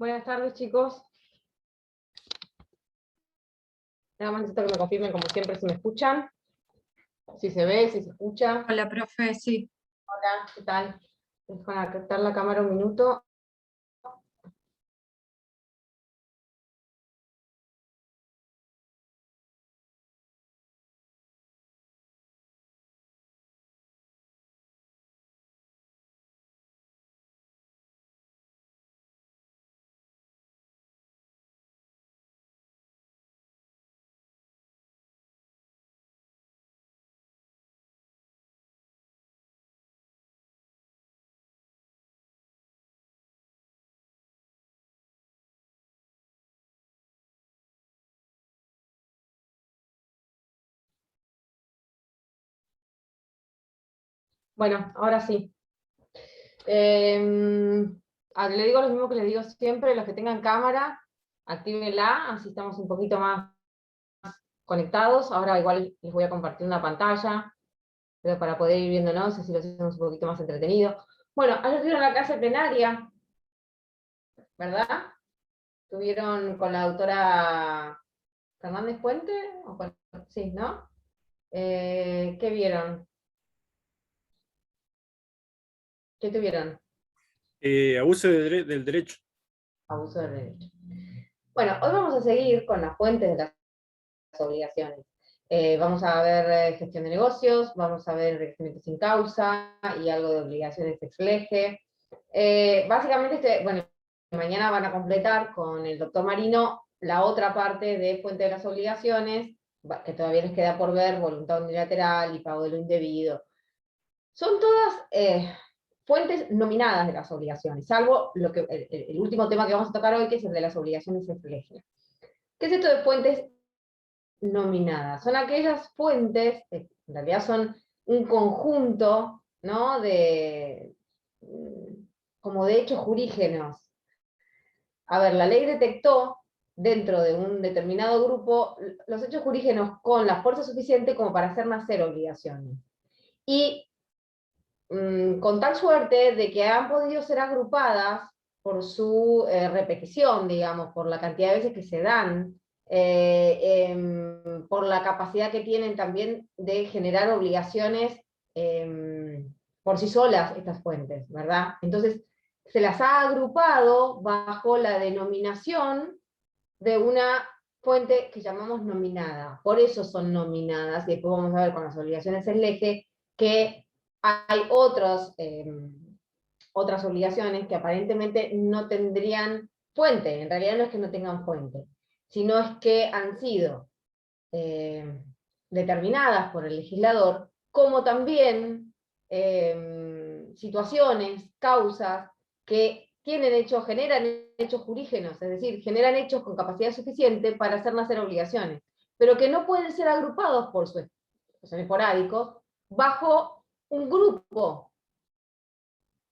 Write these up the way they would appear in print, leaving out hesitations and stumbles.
Buenas tardes, chicos. Nada más necesito que me confirmen, como siempre, si me escuchan, si se ve, si se escucha. Hola, profe, sí. Hola, ¿qué tal? Dejo conectar la cámara un minuto. Bueno, ahora sí. Le digo lo mismo que les digo siempre, los que tengan cámara, actívenla, así estamos un poquito más conectados. Ahora igual les voy a compartir una pantalla, pero para poder ir viéndonos, así lo hacemos un poquito más entretenido. Bueno, ayer tuvieron la clase plenaria, ¿verdad? Tuvieron con la doctora Fernández Puente, sí, ¿no? ¿Qué vieron? ¿Qué tuvieron? Abuso del derecho. Abuso de derecho. Bueno, hoy vamos a seguir con las fuentes de las obligaciones. Vamos a ver gestión de negocios, vamos a ver enriquecimiento sin causa y algo de obligaciones ex lege. Básicamente, bueno, mañana van a completar con el doctor Marino la otra parte de fuente de las obligaciones, que todavía les queda por ver, voluntad unilateral y pago de lo indebido. Son todas fuentes nominadas de las obligaciones, salvo el último tema que vamos a tocar hoy, que es el de las obligaciones ex lege. ¿Qué es esto de fuentes nominadas? Son aquellas fuentes, en realidad son un conjunto, ¿no? Como de hechos jurígenos. A ver, la ley detectó dentro de un determinado grupo los hechos jurígenos con la fuerza suficiente como para hacer nacer obligaciones. Y con tal suerte de que han podido ser agrupadas por su repetición, digamos, por la cantidad de veces que se dan, por la capacidad que tienen también de generar obligaciones por sí solas estas fuentes, ¿verdad? Entonces, se las ha agrupado bajo la denominación de una fuente que llamamos nominada. Por eso son nominadas, y después vamos a ver con las obligaciones ex lege que hay otras obligaciones que aparentemente no tendrían fuente. En realidad no es que no tengan fuente, sino es que han sido determinadas por el legislador como también situaciones, causas que generan hechos jurígenos, es decir, generan hechos con capacidad suficiente para hacer nacer obligaciones, pero que no pueden ser agrupados por son esporádicos bajo un grupo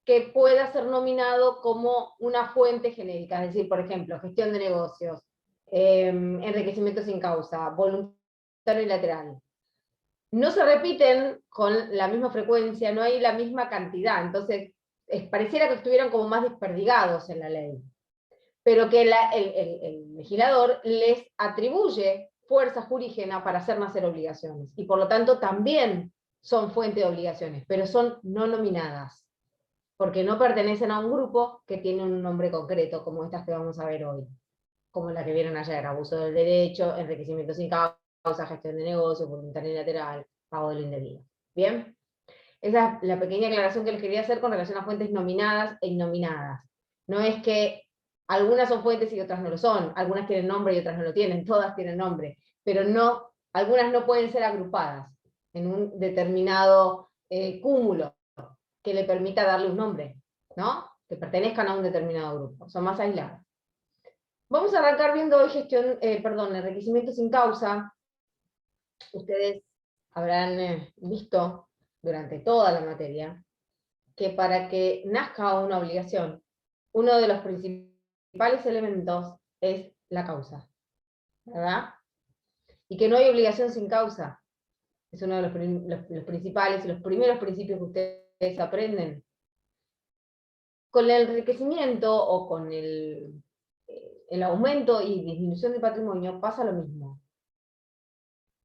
que pueda ser nominado como una fuente genérica, es decir, por ejemplo, gestión de negocios, enriquecimiento sin causa, voluntad unilateral. No se repiten con la misma frecuencia, no hay la misma cantidad, entonces pareciera que estuvieran como más desperdigados en la ley, pero que el legislador les atribuye fuerza jurígena para hacer nacer obligaciones, y por lo tanto también son fuente de obligaciones, pero son no nominadas, porque no pertenecen a un grupo que tiene un nombre concreto, como estas que vamos a ver hoy, como la que vieron ayer: abuso del derecho, enriquecimiento sin causa, gestión de negocios, voluntad unilateral, pago de lo indebido. ¿Bien? Esa es la pequeña aclaración que les quería hacer con relación a fuentes nominadas e innominadas. No es que algunas son fuentes y otras no lo son, algunas tienen nombre y otras no lo tienen, todas tienen nombre, pero no, algunas no pueden ser agrupadas en un determinado cúmulo que le permita darle un nombre, ¿no? Que pertenezcan a un determinado grupo, son más aisladas. Vamos a arrancar viendo hoy enriquecimiento sin causa. Ustedes habrán visto durante toda la materia que para que nazca una obligación, uno de los principales elementos es la causa, ¿verdad? Y que no hay obligación sin causa. Es uno de los principales y los primeros principios que ustedes aprenden. Con el enriquecimiento o con el aumento y disminución del patrimonio pasa lo mismo.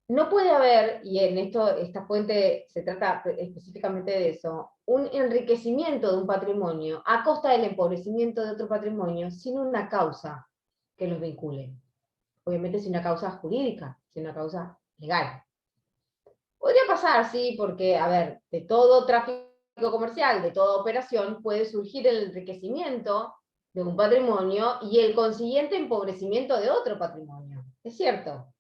No puede haber, y en esta fuente se trata específicamente de eso, un enriquecimiento de un patrimonio a costa del empobrecimiento de otro patrimonio sin una causa que los vincule. Obviamente sin una causa jurídica, sin una causa legal. Podría pasar, sí, porque, a ver, de todo tráfico comercial, de toda operación, puede surgir el enriquecimiento de un patrimonio y el consiguiente empobrecimiento de otro patrimonio. Es cierto.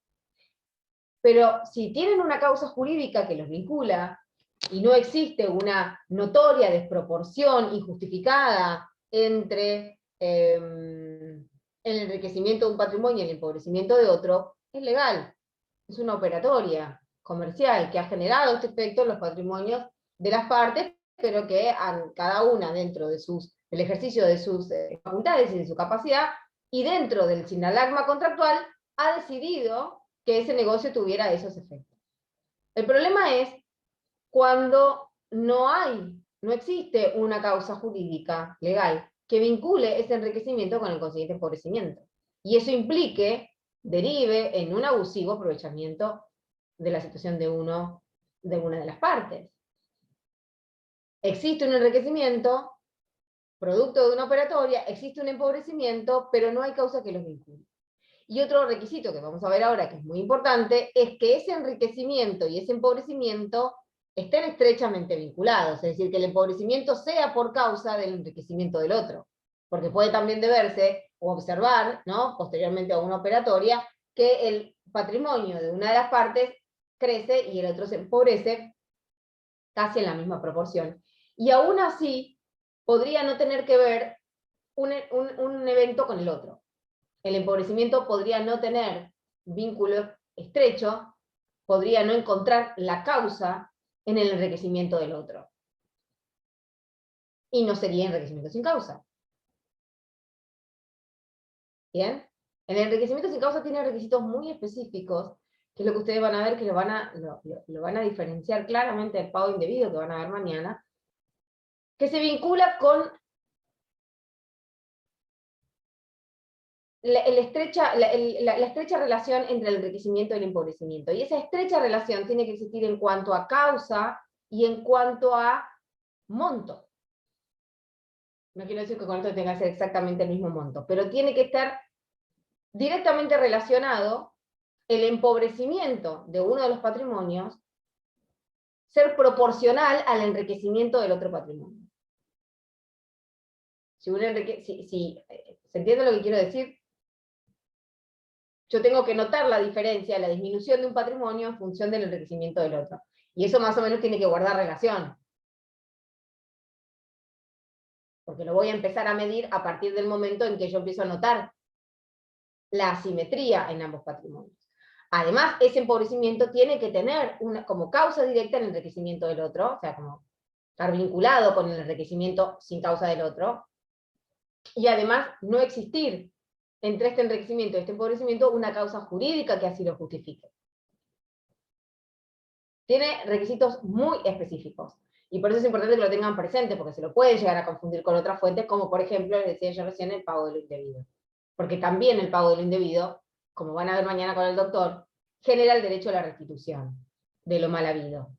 Pero si tienen una causa jurídica que los vincula y no existe una notoria desproporción injustificada entre el enriquecimiento de un patrimonio y el empobrecimiento de otro, es legal. Es una operatoria comercial que ha generado este efecto en los patrimonios de las partes, pero que cada una dentro de del ejercicio de sus facultades y de su capacidad, y dentro del sinalagma contractual, ha decidido que ese negocio tuviera esos efectos. El problema es cuando no existe una causa jurídica legal que vincule ese enriquecimiento con el consiguiente empobrecimiento. Y eso derive en un abusivo aprovechamiento de la situación de una de las partes. Existe un enriquecimiento, producto de una operatoria, existe un empobrecimiento, pero no hay causa que los vincule. Y otro requisito que vamos a ver ahora, que es muy importante, es que ese enriquecimiento y ese empobrecimiento estén estrechamente vinculados, es decir, que el empobrecimiento sea por causa del enriquecimiento del otro. Porque puede también deberse o observar, ¿no?, posteriormente a una operatoria, que el patrimonio de una de las partes crece y el otro se empobrece casi en la misma proporción. Y aún así, podría no tener que ver un evento con el otro. El empobrecimiento podría no tener vínculo estrecho, podría no encontrar la causa en el enriquecimiento del otro. Y no sería enriquecimiento sin causa. ¿Bien? El enriquecimiento sin causa tiene requisitos muy específicos, que es lo que ustedes van a ver, que lo van a diferenciar claramente del pago indebido, que van a ver mañana, que se vincula con la estrecha relación entre el enriquecimiento y el empobrecimiento. Y esa estrecha relación tiene que existir en cuanto a causa y en cuanto a monto. No quiero decir que con esto tenga que ser exactamente el mismo monto, pero tiene que estar directamente relacionado el empobrecimiento de uno de los patrimonios ser proporcional al enriquecimiento del otro patrimonio. ¿Se entiende lo que quiero decir? Yo tengo que notar la diferencia, la disminución de un patrimonio en función del enriquecimiento del otro. Y eso más o menos tiene que guardar relación. Porque lo voy a empezar a medir a partir del momento en que yo empiezo a notar la asimetría en ambos patrimonios. Además, ese empobrecimiento tiene que tener como causa directa el enriquecimiento del otro, o sea, como estar vinculado con el enriquecimiento sin causa del otro, y además no existir entre este enriquecimiento y este empobrecimiento una causa jurídica que así lo justifique. Tiene requisitos muy específicos, y por eso es importante que lo tengan presente, porque se lo pueden llegar a confundir con otras fuentes, como por ejemplo, les decía yo recién, el pago de lo indebido. Porque también el pago de lo indebido, como van a ver mañana con el doctor, genera el derecho a la restitución de lo mal habido.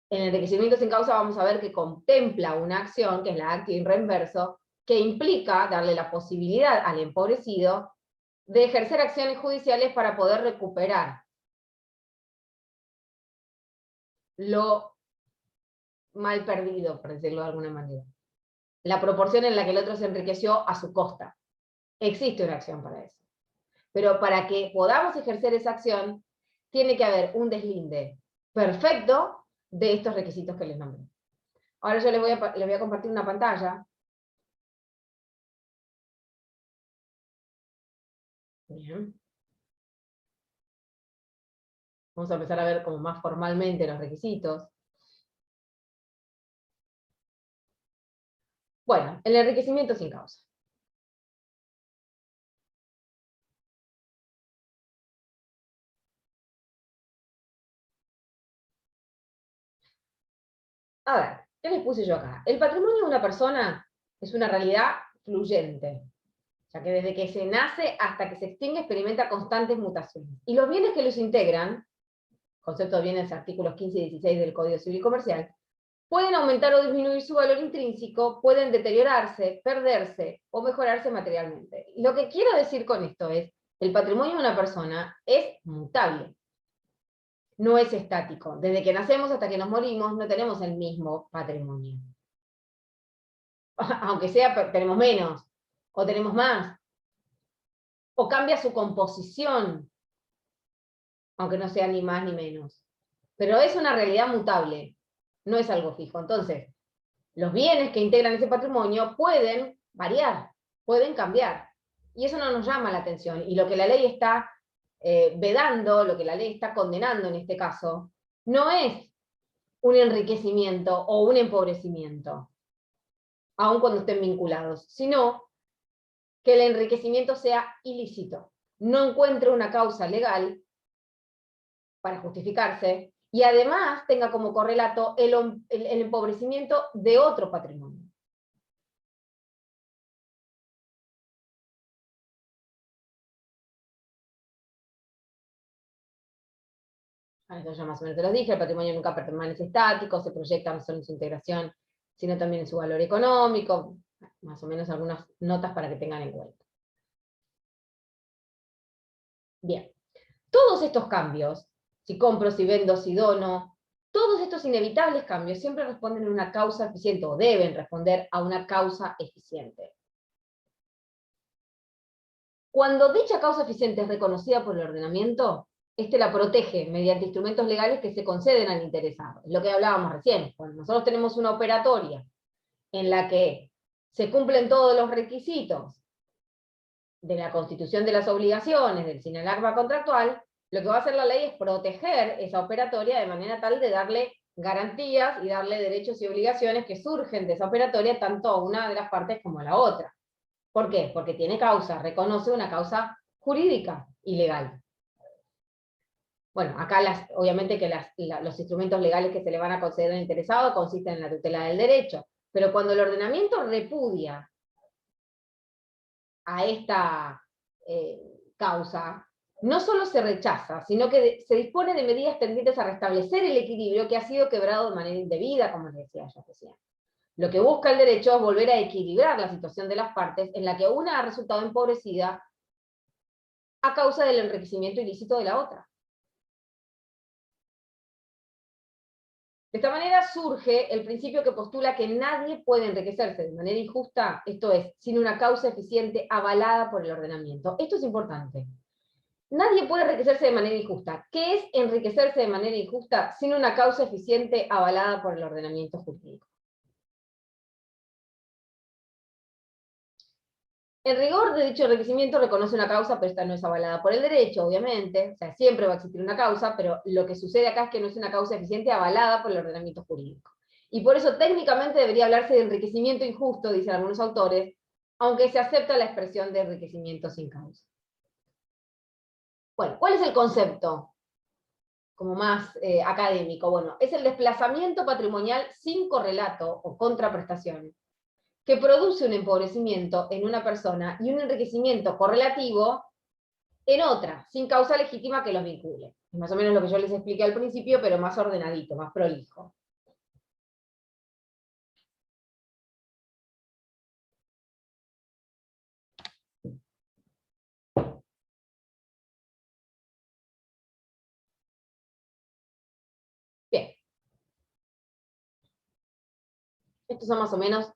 En el enriquecimiento sin causa vamos a ver que contempla una acción, que es la actio in reverso, que implica darle la posibilidad al empobrecido de ejercer acciones judiciales para poder recuperar lo mal perdido, por decirlo de alguna manera. La proporción en la que el otro se enriqueció a su costa. Existe una acción para eso. Pero para que podamos ejercer esa acción, tiene que haber un deslinde perfecto de estos requisitos que les nombré. Ahora yo les voy a compartir una pantalla. Bien. Vamos a empezar a ver como más formalmente los requisitos. Bueno, el enriquecimiento sin causa. A ver, ¿qué les puse yo acá? El patrimonio de una persona es una realidad fluyente. ya que desde que se nace hasta que se extingue experimenta constantes mutaciones. Y los bienes que los integran, concepto de bienes artículos 15 y 16 del Código Civil y Comercial, pueden aumentar o disminuir su valor intrínseco, pueden deteriorarse, perderse o mejorarse materialmente. Y lo que quiero decir con esto es, el patrimonio de una persona es mutable, no es estático. Desde que nacemos hasta que nos morimos no tenemos el mismo patrimonio. Aunque sea, tenemos menos, o tenemos más, o cambia su composición, aunque no sea ni más ni menos. Pero es una realidad mutable, no es algo fijo. Entonces, los bienes que integran ese patrimonio pueden variar, pueden cambiar. Y eso no nos llama la atención. Y lo que la ley está vedando, lo que la ley está condenando en este caso, no es un enriquecimiento o un empobrecimiento, aun cuando estén vinculados, sino que el enriquecimiento sea ilícito, no encuentre una causa legal para justificarse, y además tenga como correlato el empobrecimiento de otro patrimonio. Esto ya más o menos te lo dije, el patrimonio nunca permanece estático, se proyecta no solo en su integración, sino también en su valor económico, más o menos algunas notas para que tengan en cuenta. Bien, todos estos cambios, si compro, si vendo, si dono, todos estos inevitables cambios siempre responden a una causa eficiente, o deben responder a una causa eficiente. Cuando dicha causa eficiente es reconocida por el ordenamiento, este la protege mediante instrumentos legales que se conceden al interesado. Es lo que hablábamos recién. Cuando nosotros tenemos una operatoria en la que se cumplen todos los requisitos de la constitución de las obligaciones, del sinalagma contractual, lo que va a hacer la ley es proteger esa operatoria de manera tal de darle garantías y darle derechos y obligaciones que surgen de esa operatoria tanto a una de las partes como a la otra. ¿Por qué? Porque tiene causa, reconoce una causa jurídica y legal. Bueno, acá obviamente que los instrumentos legales que se le van a conceder al interesado consisten en la tutela del derecho, pero cuando el ordenamiento repudia a esta causa, no solo se rechaza, sino que se dispone de medidas tendientes a restablecer el equilibrio que ha sido quebrado de manera indebida, como les decía yo recién. Lo que busca el derecho es volver a equilibrar la situación de las partes en la que una ha resultado empobrecida a causa del enriquecimiento ilícito de la otra. De esta manera surge el principio que postula que nadie puede enriquecerse de manera injusta, esto es, sin una causa eficiente avalada por el ordenamiento. Esto es importante. Nadie puede enriquecerse de manera injusta. ¿Qué es enriquecerse de manera injusta sin una causa eficiente avalada por el ordenamiento jurídico? En rigor de dicho enriquecimiento reconoce una causa, pero esta no es avalada por el derecho, obviamente. O sea, siempre va a existir una causa, pero lo que sucede acá es que no es una causa eficiente avalada por el ordenamiento jurídico. Y por eso técnicamente debería hablarse de enriquecimiento injusto, dicen algunos autores, aunque se acepta la expresión de enriquecimiento sin causa. Bueno, ¿cuál es el concepto? Como más académico. Bueno, es el desplazamiento patrimonial sin correlato o contraprestación, que produce un empobrecimiento en una persona y un enriquecimiento correlativo en otra, sin causa legítima que los vincule. Es más o menos lo que yo les expliqué al principio, pero más ordenadito, más prolijo. Bien. Estos son más o menos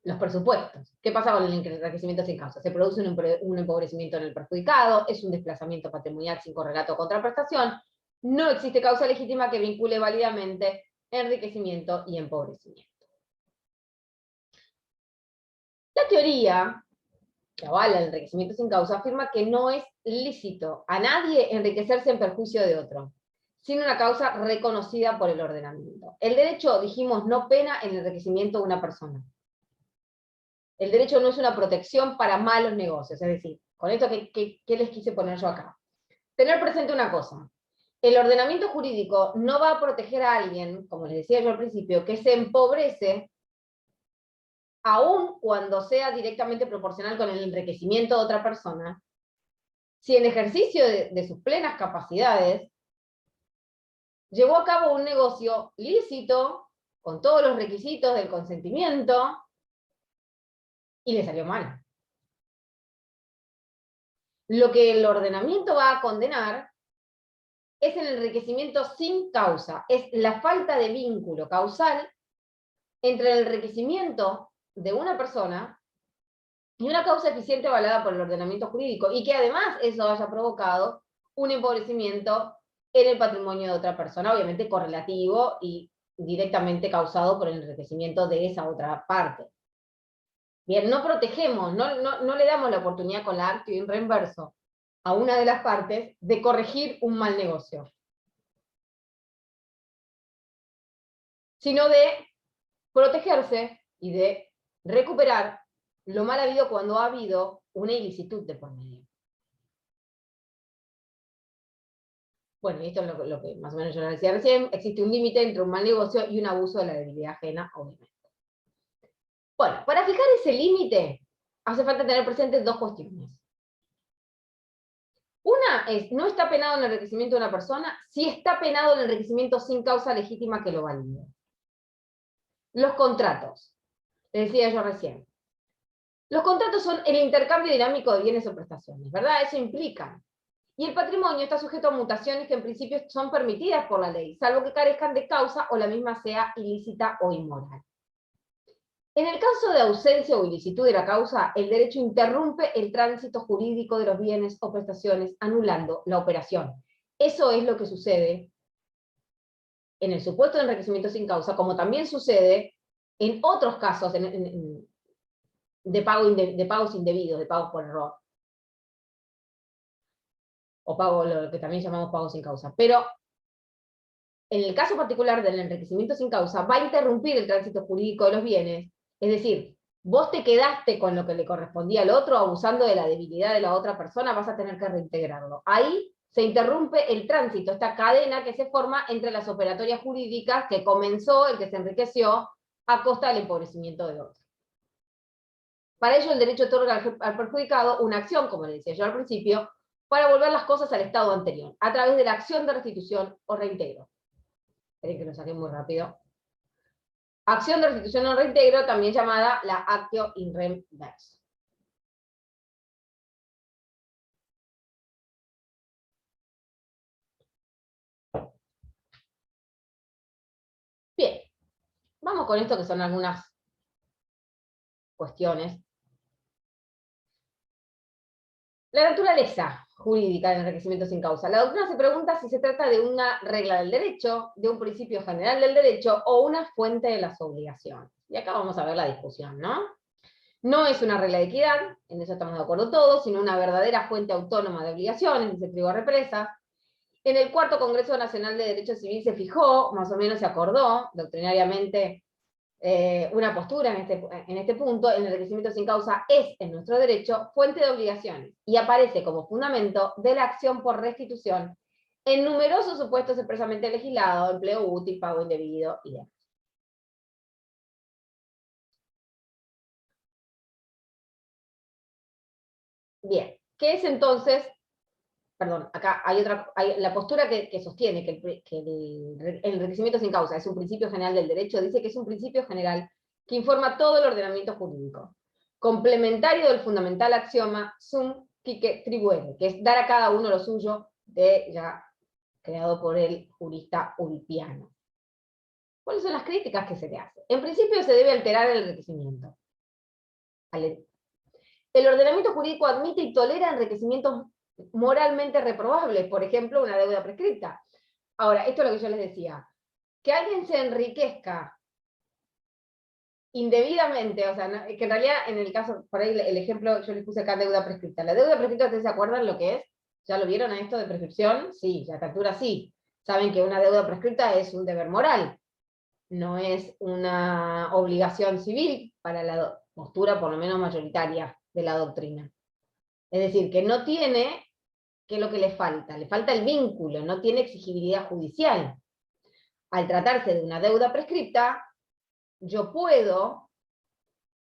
los presupuestos. ¿Qué pasa con el enriquecimiento sin causa? Se produce un empobrecimiento en el perjudicado, es un desplazamiento patrimonial sin correlato o contraprestación, no existe causa legítima que vincule válidamente enriquecimiento y empobrecimiento. La teoría que avala el enriquecimiento sin causa afirma que no es lícito a nadie enriquecerse en perjuicio de otro, sin una causa reconocida por el ordenamiento. El derecho, dijimos, no pena el enriquecimiento de una persona. El derecho no es una protección para malos negocios, es decir, con esto, ¿qué les quise poner yo acá? Tener presente una cosa, el ordenamiento jurídico no va a proteger a alguien, como les decía yo al principio, que se empobrece aun cuando sea directamente proporcional con el enriquecimiento de otra persona, si en ejercicio de sus plenas capacidades llevó a cabo un negocio lícito, con todos los requisitos del consentimiento, y le salió mal. Lo que el ordenamiento va a condenar es el enriquecimiento sin causa, es la falta de vínculo causal entre el enriquecimiento de una persona y una causa eficiente avalada por el ordenamiento jurídico, y que además eso haya provocado un empobrecimiento en el patrimonio de otra persona, obviamente correlativo y directamente causado por el enriquecimiento de esa otra parte. Bien, no protegemos, no le damos la oportunidad con la actio in reverso a una de las partes de corregir un mal negocio, sino de protegerse y de recuperar lo mal habido cuando ha habido una ilicitud de por medio. Bueno, y esto es lo que más o menos yo les decía recién, existe un límite entre un mal negocio y un abuso de la debilidad ajena, obviamente. Bueno, para fijar ese límite, hace falta tener presentes dos cuestiones. Una es, no está penado en el enriquecimiento de una persona, si está penado en el enriquecimiento sin causa legítima que lo valide. Los contratos, les decía yo recién. Los contratos son el intercambio dinámico de bienes o prestaciones, ¿verdad? Eso implica. Y el patrimonio está sujeto a mutaciones que en principio son permitidas por la ley, salvo que carezcan de causa o la misma sea ilícita o inmoral. En el caso de ausencia o ilicitud de la causa, el derecho interrumpe el tránsito jurídico de los bienes o prestaciones, anulando la operación. Eso es lo que sucede en el supuesto de enriquecimiento sin causa, como también sucede en otros casos de pagos indebidos, de pagos por error. O pago, lo que también llamamos pagos sin causa. Pero en el caso particular del enriquecimiento sin causa, va a interrumpir el tránsito jurídico de los bienes. Es decir, vos te quedaste con lo que le correspondía al otro, abusando de la debilidad de la otra persona, vas a tener que reintegrarlo. Ahí se interrumpe el tránsito, esta cadena que se forma entre las operatorias jurídicas que comenzó el que se enriqueció a costa del empobrecimiento del otro. Para ello, el derecho otorga al perjudicado una acción, como le decía yo al principio, para volver las cosas al estado anterior, a través de la acción de restitución o reintegro. Esperen que lo saqué muy rápido. Acción de restitución o reintegro, también llamada la actio in rem verso. Bien, vamos con esto que son algunas cuestiones. La naturaleza jurídica del enriquecimiento sin causa. La doctrina se pregunta si se trata de una regla del derecho, de un principio general del derecho o una fuente de las obligaciones. Y acá vamos a ver la discusión, ¿no? No es una regla de equidad, en eso estamos de acuerdo todos, sino una verdadera fuente autónoma de obligaciones, dice Trigo Represa. En el cuarto Congreso Nacional de Derecho Civil se fijó, más o menos se acordó, doctrinariamente, una postura en este punto: el enriquecimiento sin causa es, en nuestro derecho, fuente de obligaciones, y aparece como fundamento de la acción por restitución en numerosos supuestos expresamente legislados, empleo útil, pago indebido y demás. Bien, ¿qué es entonces? Perdón, acá hay la postura que sostiene que el enriquecimiento sin causa es un principio general del derecho, dice que es un principio general que informa todo el ordenamiento jurídico, complementario del fundamental axioma sum quique tribuere, que es dar a cada uno lo suyo, ya creado por el jurista Ulpiano. ¿Cuáles son las críticas que se le hacen? En principio se debe alterar el enriquecimiento. El ordenamiento jurídico admite y tolera enriquecimientos moralmente reprobables, por ejemplo, una deuda prescripta. Ahora, esto es lo que yo les decía, que alguien se enriquezca indebidamente, o sea, que en realidad en el caso, por ahí el ejemplo, yo les puse acá deuda prescripta. La deuda prescripta, ¿ustedes se acuerdan lo que es? ¿Ya lo vieron a esto de prescripción? Sí, ya a esta altura sí. Saben que una deuda prescripta es un deber moral, no es una obligación civil para la postura, por lo menos mayoritaria, de la doctrina. Es decir, que no tiene, ¿qué es lo que le falta el vínculo, no tiene exigibilidad judicial. Al tratarse de una deuda prescripta, yo puedo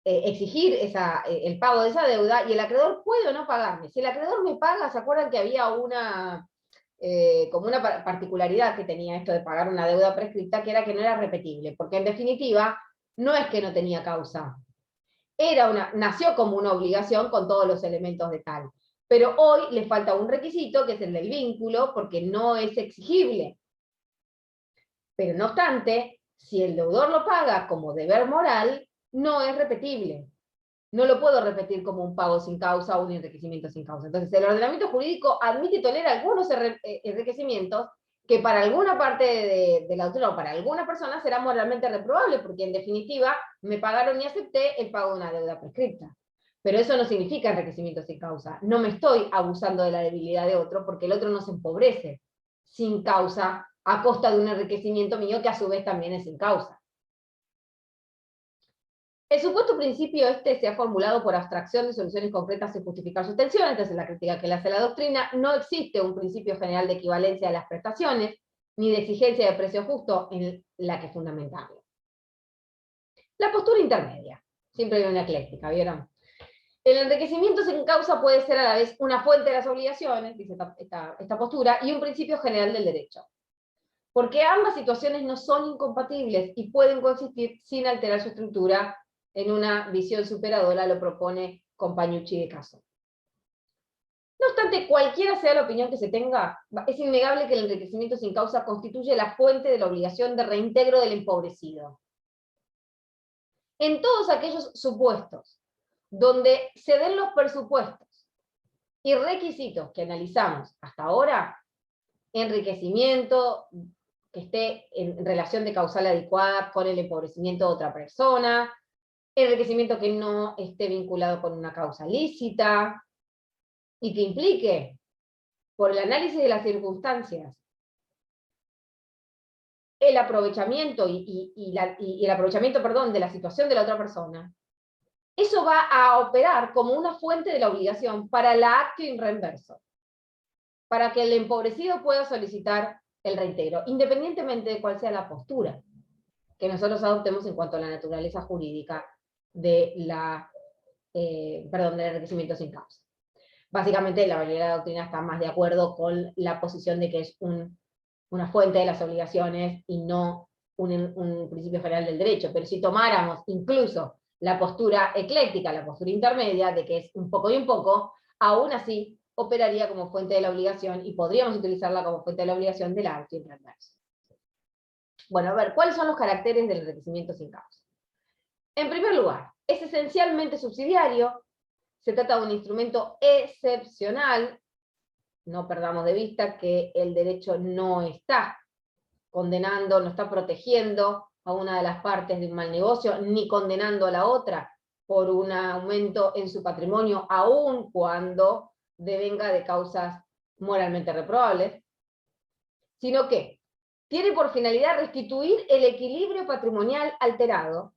exigir el pago de esa deuda, y el acreedor puede o no pagarme. Si el acreedor me paga, ¿se acuerdan que había como una particularidad que tenía esto de pagar una deuda prescripta, que era que no era repetible? Porque en definitiva, no es que no tenía causa. Nació como una obligación con todos los elementos de tal. Pero hoy le falta un requisito, que es el del vínculo, porque no es exigible. Pero no obstante, si el deudor lo paga como deber moral, no es repetible. No lo puedo repetir como un pago sin causa o un enriquecimiento sin causa. Entonces, el ordenamiento jurídico admite y tolera algunos enriquecimientos que para alguna parte de la doctrina o para alguna persona será moralmente reprobable, porque en definitiva me pagaron y acepté el pago de una deuda prescripta. Pero eso no significa enriquecimiento sin causa. No me estoy abusando de la debilidad de otro, porque el otro no se empobrece sin causa a costa de un enriquecimiento mío que a su vez también es sin causa. El supuesto principio se ha formulado por abstracción de soluciones concretas sin justificar su extensión. Entonces, la crítica que le hace la doctrina: no existe un principio general de equivalencia de las prestaciones, ni de exigencia de precio justo en la que fundamentarlo. La postura intermedia. Siempre hay una ecléctica, ¿vieron? El enriquecimiento sin causa puede ser a la vez una fuente de las obligaciones, dice esta postura, y un principio general del derecho. Porque ambas situaciones no son incompatibles y pueden coexistir sin alterar su estructura. En una visión superadora lo propone Compañucci de Caso. No obstante, cualquiera sea la opinión que se tenga, es innegable que el enriquecimiento sin causa constituye la fuente de la obligación de reintegro del empobrecido. En todos aquellos supuestos donde se den los presupuestos y requisitos que analizamos hasta ahora, enriquecimiento que esté en relación de causal adecuada con el empobrecimiento de otra persona, enriquecimiento que no esté vinculado con una causa lícita, y que implique, por el análisis de las circunstancias, el aprovechamiento el aprovechamiento, perdón, de la situación de la otra persona, eso va a operar como una fuente de la obligación para la actio in reverso, para que el empobrecido pueda solicitar el reintegro, independientemente de cuál sea la postura que nosotros adoptemos en cuanto a la naturaleza jurídica del enriquecimiento sin causa. Básicamente, la mayoría de la doctrina está más de acuerdo con la posición de que es una fuente de las obligaciones y no un principio general del derecho. Pero si tomáramos incluso la postura ecléctica, la postura intermedia, de que es un poco y un poco, aún así operaría como fuente de la obligación y podríamos utilizarla como fuente de la obligación del acto in reverso. Bueno, a ver, ¿cuáles son los caracteres del enriquecimiento sin causa? En primer lugar, es esencialmente subsidiario. Se trata de un instrumento excepcional. No perdamos de vista que el derecho no está condenando, no está protegiendo a una de las partes de un mal negocio, ni condenando a la otra por un aumento en su patrimonio, aun cuando devenga de causas moralmente reprobables, sino que tiene por finalidad restituir el equilibrio patrimonial alterado.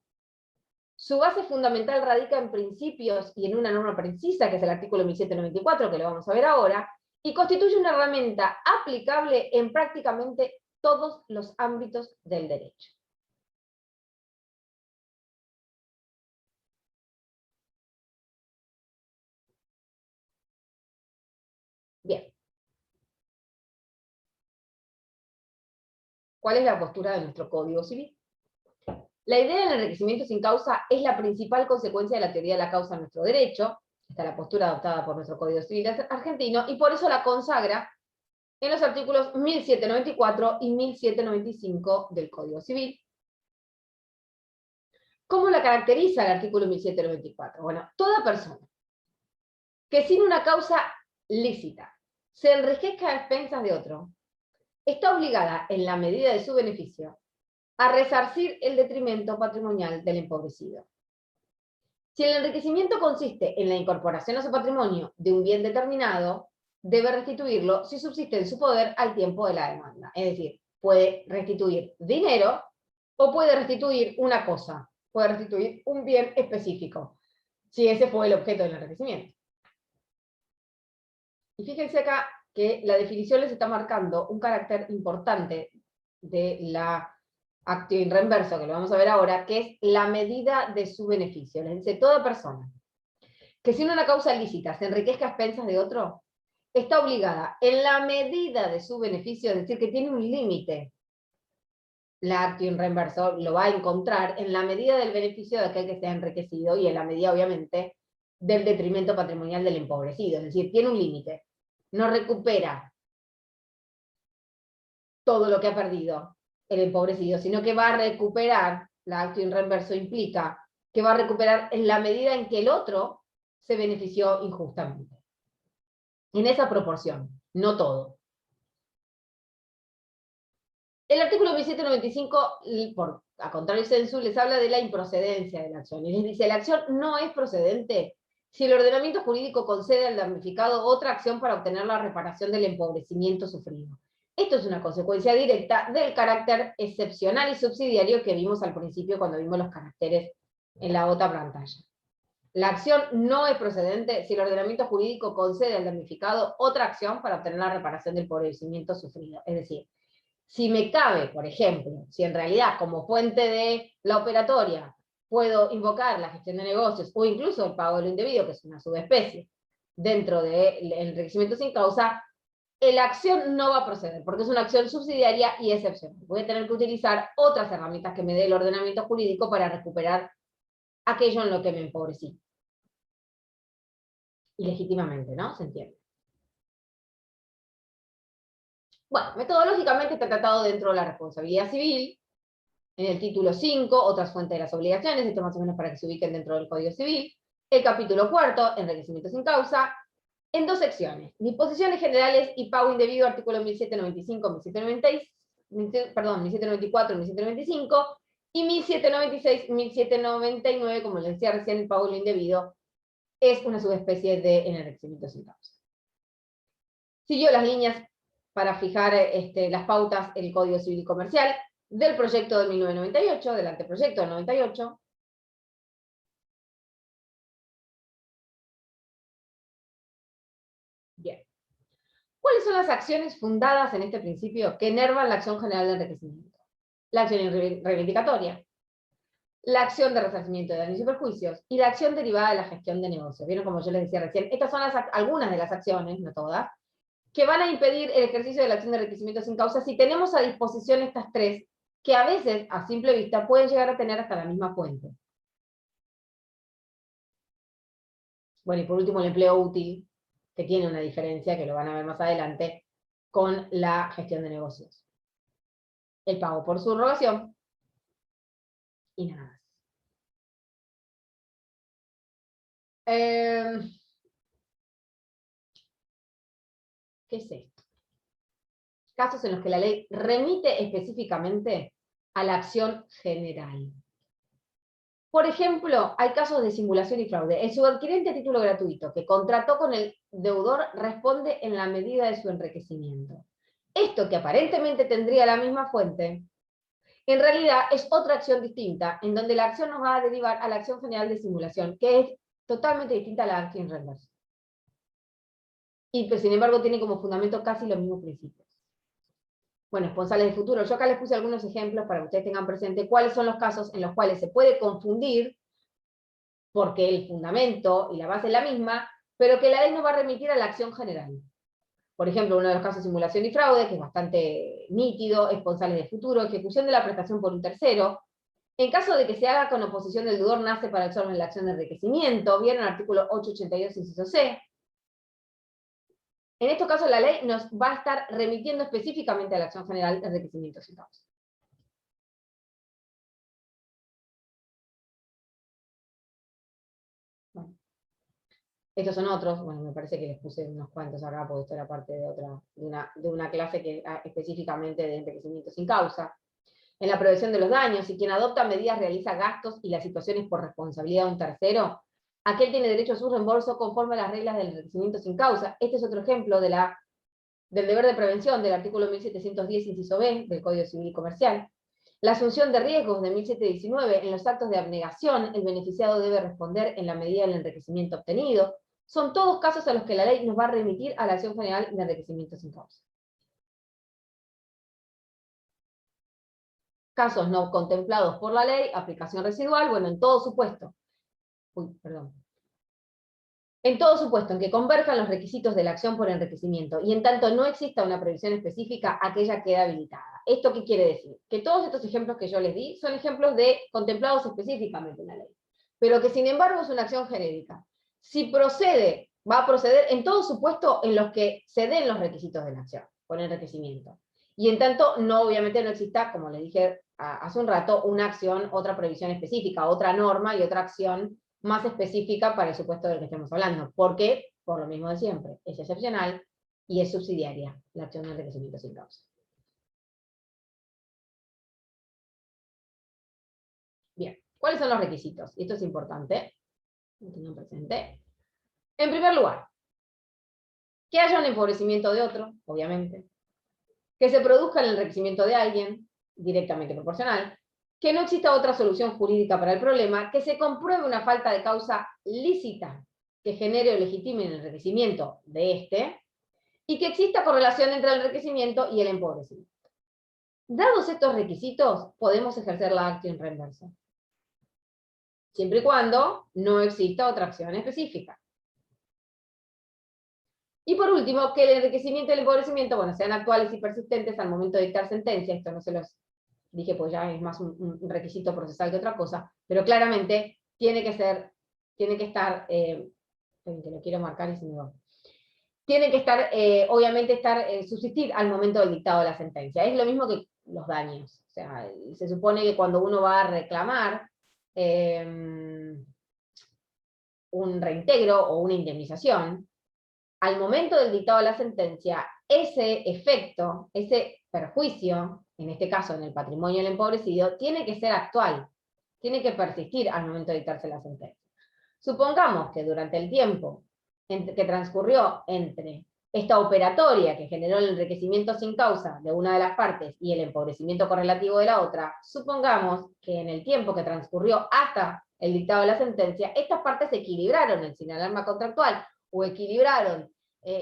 Su base fundamental radica en principios y en una norma precisa, que es el artículo 1794, que lo vamos a ver ahora, y constituye una herramienta aplicable en prácticamente todos los ámbitos del derecho. Bien. ¿Cuál es la postura de nuestro Código Civil? La idea del enriquecimiento sin causa es la principal consecuencia de la teoría de la causa en nuestro derecho. Esta es la postura adoptada por nuestro Código Civil argentino, y por eso la consagra en los artículos 1794 y 1795 del Código Civil. ¿Cómo la caracteriza el artículo 1794? Bueno, toda persona que sin una causa lícita se enriquezca a expensas de otro, está obligada, en la medida de su beneficio, a resarcir el detrimento patrimonial del empobrecido. Si el enriquecimiento consiste en la incorporación a su patrimonio de un bien determinado, debe restituirlo si subsiste en su poder al tiempo de la demanda. Es decir, puede restituir dinero o puede restituir una cosa, puede restituir un bien específico, si ese fue el objeto del enriquecimiento. Y fíjense acá que la definición les está marcando un carácter importante de la actio in reverso, que lo vamos a ver ahora, que es la medida de su beneficio. Les dice, toda persona que sin una causa lícita se enriquezca a expensas de otro, está obligada, en la medida de su beneficio, es decir, que tiene un límite, la actio in reverso lo va a encontrar en la medida del beneficio de aquel que se ha enriquecido y en la medida, obviamente, del detrimento patrimonial del empobrecido. Es decir, tiene un límite. No recupera todo lo que ha perdido el empobrecido, sino que va a recuperar, la actio in reverso implica que va a recuperar en la medida en que el otro se benefició injustamente. En esa proporción, no todo. El artículo 1795, a contrario del censo, les habla de la improcedencia de la acción. Y les dice, la acción no es procedente si el ordenamiento jurídico concede al damnificado otra acción para obtener la reparación del empobrecimiento sufrido. Esto es una consecuencia directa del carácter excepcional y subsidiario que vimos al principio cuando vimos los caracteres en la otra pantalla. La acción no es procedente si el ordenamiento jurídico concede al damnificado otra acción para obtener la reparación del empobrecimiento sufrido. Es decir, si me cabe, por ejemplo, si en realidad como fuente de la operatoria puedo invocar la gestión de negocios o incluso el pago de lo indebido, que es una subespecie, dentro del enriquecimiento sin causa, la acción no va a proceder, porque es una acción subsidiaria y excepcional. Voy a tener que utilizar otras herramientas que me dé el ordenamiento jurídico para recuperar aquello en lo que me empobrecí. Ilegítimamente, ¿no? ¿Se entiende? Bueno, metodológicamente está tratado dentro de la responsabilidad civil, en el título 5, otras fuentes de las obligaciones, esto más o menos para que se ubiquen dentro del Código Civil, el capítulo 4, enriquecimiento sin causa, en dos secciones, disposiciones generales y pago indebido, artículo 1795, 1794, 1795, y 1796, 1799, como les decía recién, el pago de lo indebido es una subespecie de enriquecimiento sin causa. Siguió las líneas para fijar las pautas el Código Civil y Comercial del proyecto de 1998, del anteproyecto del 98. Bien. ¿Cuáles son las acciones fundadas en este principio que enervan la acción general de enriquecimiento? La acción reivindicatoria, la acción de resarcimiento de daños y perjuicios y la acción derivada de la gestión de negocios. ¿Vieron como yo les decía recién? Estas son algunas de las acciones, no todas, que van a impedir el ejercicio de la acción de enriquecimiento sin causa si tenemos a disposición estas tres, que a veces, a simple vista, pueden llegar a tener hasta la misma fuente. Bueno, y por último el empleo útil, que tiene una diferencia, que lo van a ver más adelante, con la gestión de negocios. El pago por subrogación y nada más. ¿Qué es esto? Casos en los que la ley remite específicamente a la acción general. Por ejemplo, hay casos de simulación y fraude. El subadquirente a título gratuito que contrató con el deudor responde en la medida de su enriquecimiento. Esto que aparentemente tendría la misma fuente, en realidad es otra acción distinta, en donde la acción nos va a derivar a la acción general de simulación, que es totalmente distinta a la acción reversa. Y pues, sin embargo, tiene como fundamento casi los mismos principios. Bueno, responsables de futuro. Yo acá les puse algunos ejemplos para que ustedes tengan presente cuáles son los casos en los cuales se puede confundir, porque el fundamento y la base es la misma, pero que la ley nos va a remitir a la acción general. Por ejemplo, uno de los casos de simulación y fraude, que es bastante nítido, responsables de futuro, ejecución de la prestación por un tercero. En caso de que se haga con oposición del deudor, nace para el orden la acción de enriquecimiento. ¿Vieron el artículo 882, inciso C? En estos casos la ley nos va a estar remitiendo específicamente a la acción general de enriquecimiento sin causa. Bueno. Estos son otros, bueno, me parece que les puse unos cuantos acá, porque esto era parte de una clase que específicamente de enriquecimiento sin causa. En la prevención de los daños, si quien adopta medidas realiza gastos y las situaciones por responsabilidad de un tercero, aquel tiene derecho a su reembolso conforme a las reglas del enriquecimiento sin causa. Este es otro ejemplo del deber de prevención del artículo 1710, inciso B, del Código Civil y Comercial. La asunción de riesgos de 1719, en los actos de abnegación, el beneficiado debe responder en la medida del enriquecimiento obtenido. Son todos casos a los que la ley nos va a remitir a la acción general de enriquecimiento sin causa. Casos no contemplados por la ley, aplicación residual, bueno, en todo supuesto. En todo supuesto en que converjan los requisitos de la acción por enriquecimiento, y en tanto no exista una previsión específica, aquella queda habilitada. ¿Esto qué quiere decir? Que todos estos ejemplos que yo les di son ejemplos de contemplados específicamente en la ley, pero que sin embargo es una acción genérica. Si procede, va a proceder en todo supuesto en los que se den los requisitos de la acción por enriquecimiento. Y en tanto, no, obviamente no exista, como les dije hace un rato, una acción, otra previsión específica, otra norma y otra acción más específica para el supuesto del que estemos hablando. ¿Por qué? Por lo mismo de siempre. Es excepcional y es subsidiaria la acción de enriquecimiento sin causa. Bien, ¿cuáles son los requisitos? Y esto es importante, lo tengan presente. En primer lugar, que haya un empobrecimiento de otro, obviamente, que se produzca el enriquecimiento de alguien, directamente proporcional, que no exista otra solución jurídica para el problema, que se compruebe una falta de causa lícita que genere o legitime el enriquecimiento de este, y que exista correlación entre el enriquecimiento y el empobrecimiento. Dados estos requisitos, podemos ejercer la acción reversa, siempre y cuando no exista otra acción específica. Y por último, que el enriquecimiento y el empobrecimiento, bueno, sean actuales y persistentes al momento de dictar sentencia. Esto no se los dije, pues ya es más un requisito procesal que otra cosa, pero claramente tiene que estar, que lo quiero marcar y se me va. Tiene que estar, obviamente, subsistir al momento del dictado de la sentencia. Es lo mismo que los daños. O sea, se supone que cuando uno va a reclamar un reintegro o una indemnización, al momento del dictado de la sentencia, ese efecto, ese perjuicio, en este caso en el patrimonio del empobrecido, tiene que ser actual, tiene que persistir al momento de dictarse la sentencia. Supongamos que durante el tiempo que transcurrió entre esta operatoria que generó el enriquecimiento sin causa de una de las partes y el empobrecimiento correlativo de la otra, supongamos que en el tiempo que transcurrió hasta el dictado de la sentencia, estas partes se equilibraron en sin alarma contractual o equilibraron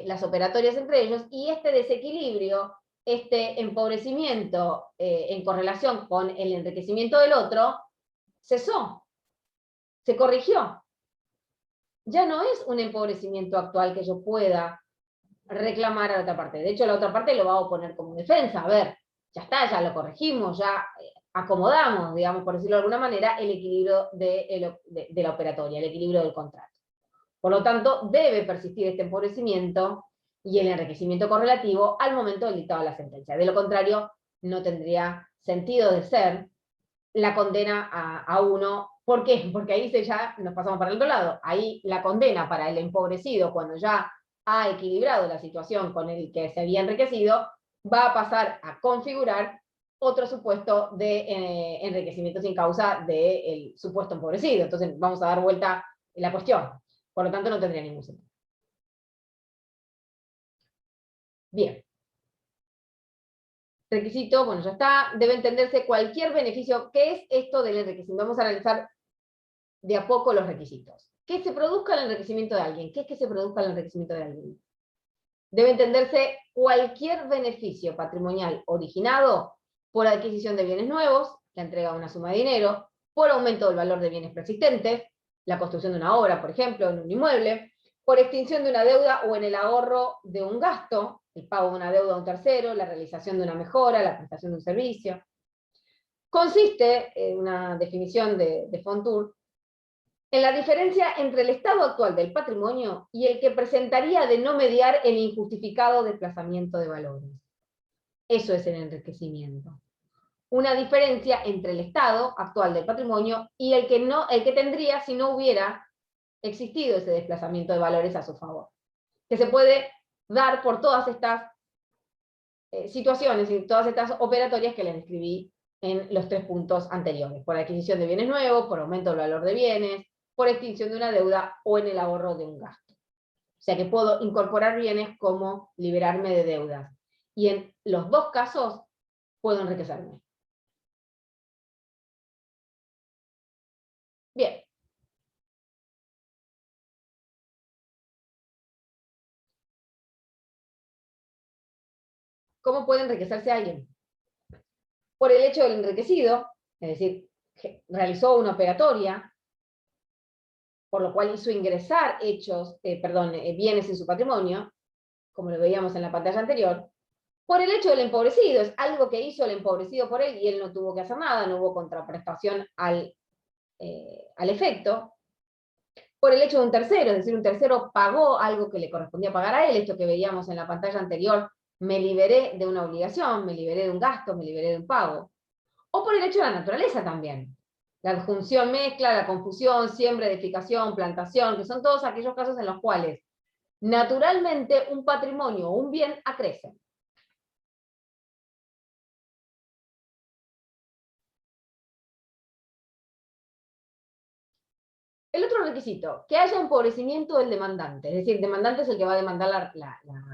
las operatorias entre ellos, y este desequilibrio, este empobrecimiento en correlación con el enriquecimiento del otro, cesó, se corrigió. Ya no es un empobrecimiento actual que yo pueda reclamar a la otra parte. De hecho, la otra parte lo va a oponer como defensa. A ver, ya está, ya lo corregimos, ya acomodamos, digamos, por decirlo de alguna manera, el equilibrio de la operatoria, el equilibrio del contrato. Por lo tanto, debe persistir este empobrecimiento y el enriquecimiento correlativo al momento del dictado de la sentencia. De lo contrario, no tendría sentido de ser la condena a uno. ¿Por qué? Porque ahí ya nos pasamos para el otro lado. Ahí la condena para el empobrecido, cuando ya ha equilibrado la situación con el que se había enriquecido, va a pasar a configurar otro supuesto de enriquecimiento sin causa del supuesto empobrecido. Entonces vamos a dar vuelta la cuestión. Por lo tanto, no tendría ningún sentido. Bien. Requisito, bueno, ya está. Debe entenderse cualquier beneficio. ¿Qué es esto del enriquecimiento? Vamos a analizar de a poco los requisitos. Que se produzca el enriquecimiento de alguien. ¿Qué es que se produzca el enriquecimiento de alguien? Debe entenderse cualquier beneficio patrimonial originado por adquisición de bienes nuevos, la entrega de una suma de dinero, por aumento del valor de bienes persistentes, la construcción de una obra, por ejemplo, en un inmueble, por extinción de una deuda o en el ahorro de un gasto, el pago de una deuda a un tercero, la realización de una mejora, la prestación de un servicio. Consiste, en una definición de Fontour, en la diferencia entre el estado actual del patrimonio y el que presentaría de no mediar el injustificado desplazamiento de valores. Eso es el enriquecimiento. Una diferencia entre el estado actual del patrimonio y el que tendría si no hubiera existido ese desplazamiento de valores a su favor, que se puede dar por todas estas situaciones y todas estas operatorias que les describí en los 3 puntos anteriores: por adquisición de bienes nuevos, por aumento del valor de bienes, por extinción de una deuda o en el ahorro de un gasto. O sea que puedo incorporar bienes como liberarme de deudas. Y en los 2 casos puedo enriquecerme. Bien. ¿Cómo puede enriquecerse alguien? por el hecho del enriquecido, es decir, realizó una operatoria, por lo cual hizo ingresar bienes en su patrimonio, como lo veíamos en la pantalla anterior, por el hecho del empobrecido, es algo que hizo el empobrecido por él y él no tuvo que hacer nada, no hubo contraprestación al efecto, por el hecho de un tercero, es decir, un tercero pagó algo que le correspondía pagar a él, esto que veíamos en la pantalla anterior, me liberé de una obligación, me liberé de un gasto, me liberé de un pago, o por el hecho de la naturaleza también, la adjunción mezcla, la confusión, siembra, edificación, plantación, que son todos aquellos casos en los cuales naturalmente un patrimonio o un bien acrece. El otro requisito, que haya empobrecimiento del demandante, es decir, el demandante es el que va a demandar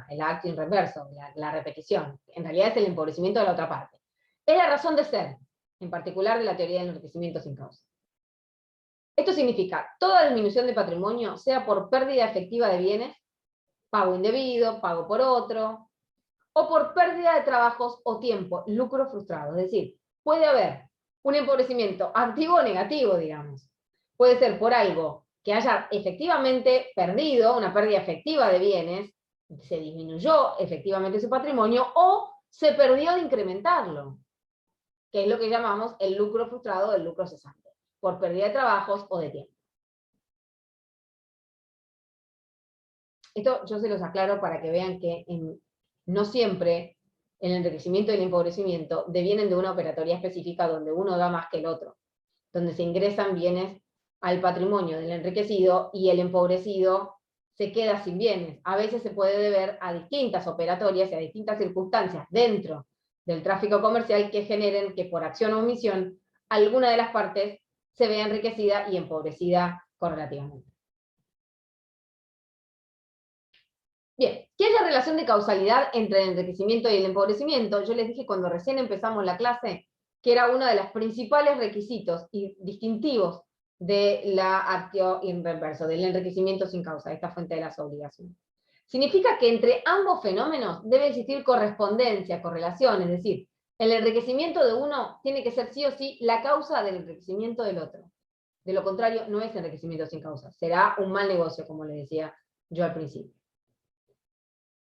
el acto inverso, la repetición, en realidad es el empobrecimiento de la otra parte. Es la razón de ser, en particular de la teoría del enriquecimiento sin causa. Esto significa, toda disminución de patrimonio, sea por pérdida efectiva de bienes, pago indebido, pago por otro, o por pérdida de trabajos o tiempo, lucro frustrado. Es decir, puede haber un empobrecimiento activo o negativo, digamos. Puede ser por algo que haya efectivamente perdido, una pérdida efectiva de bienes, se disminuyó efectivamente su patrimonio, o se perdió de incrementarlo, que es lo que llamamos el lucro frustrado del lucro cesante, por pérdida de trabajos o de tiempo. Esto yo se los aclaro para que vean que no siempre el enriquecimiento y el empobrecimiento devienen de una operatoria específica donde uno da más que el otro, donde se ingresan bienes al patrimonio del enriquecido y el empobrecido se queda sin bienes. A veces se puede deber a distintas operatorias y a distintas circunstancias dentro del tráfico comercial que generen que por acción o omisión alguna de las partes se vea enriquecida y empobrecida correlativamente. Bien, ¿qué haya relación de causalidad entre el enriquecimiento y el empobrecimiento? Yo les dije cuando recién empezamos la clase que era uno de los principales requisitos y distintivos de la actio in reverso, del enriquecimiento sin causa, esta fuente de las obligaciones. Significa que entre ambos fenómenos debe existir correspondencia, correlación, es decir, el enriquecimiento de uno tiene que ser sí o sí la causa del enriquecimiento del otro. De lo contrario, no es enriquecimiento sin causa, será un mal negocio, como les decía yo al principio.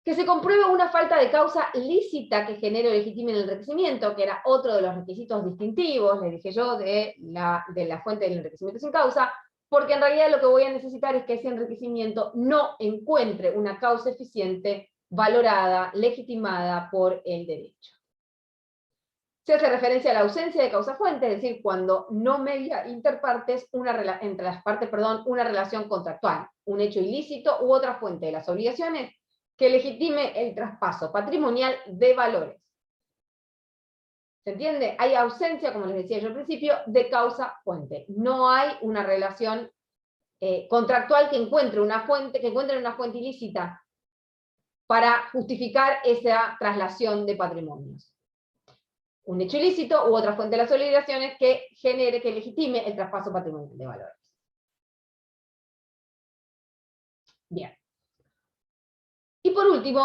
Que se compruebe una falta de causa lícita que genere o legitime el enriquecimiento, que era otro de los requisitos distintivos, les dije yo, de la fuente del enriquecimiento sin causa, porque en realidad lo que voy a necesitar es que ese enriquecimiento no encuentre una causa eficiente, valorada, legitimada por el derecho. Se hace referencia a la ausencia de causa fuente, es decir, cuando no media interpartes entre las partes, una relación contractual, un hecho ilícito u otra fuente de las obligaciones que legitime el traspaso patrimonial de valores. ¿Se entiende? Hay ausencia, como les decía yo al principio, de causa-fuente. No hay una relación contractual que encuentre una fuente ilícita para justificar esa traslación de patrimonios. Un hecho ilícito u otra fuente de las obligaciones que genere, que legitime el traspaso patrimonial de valores. Bien. Y por último,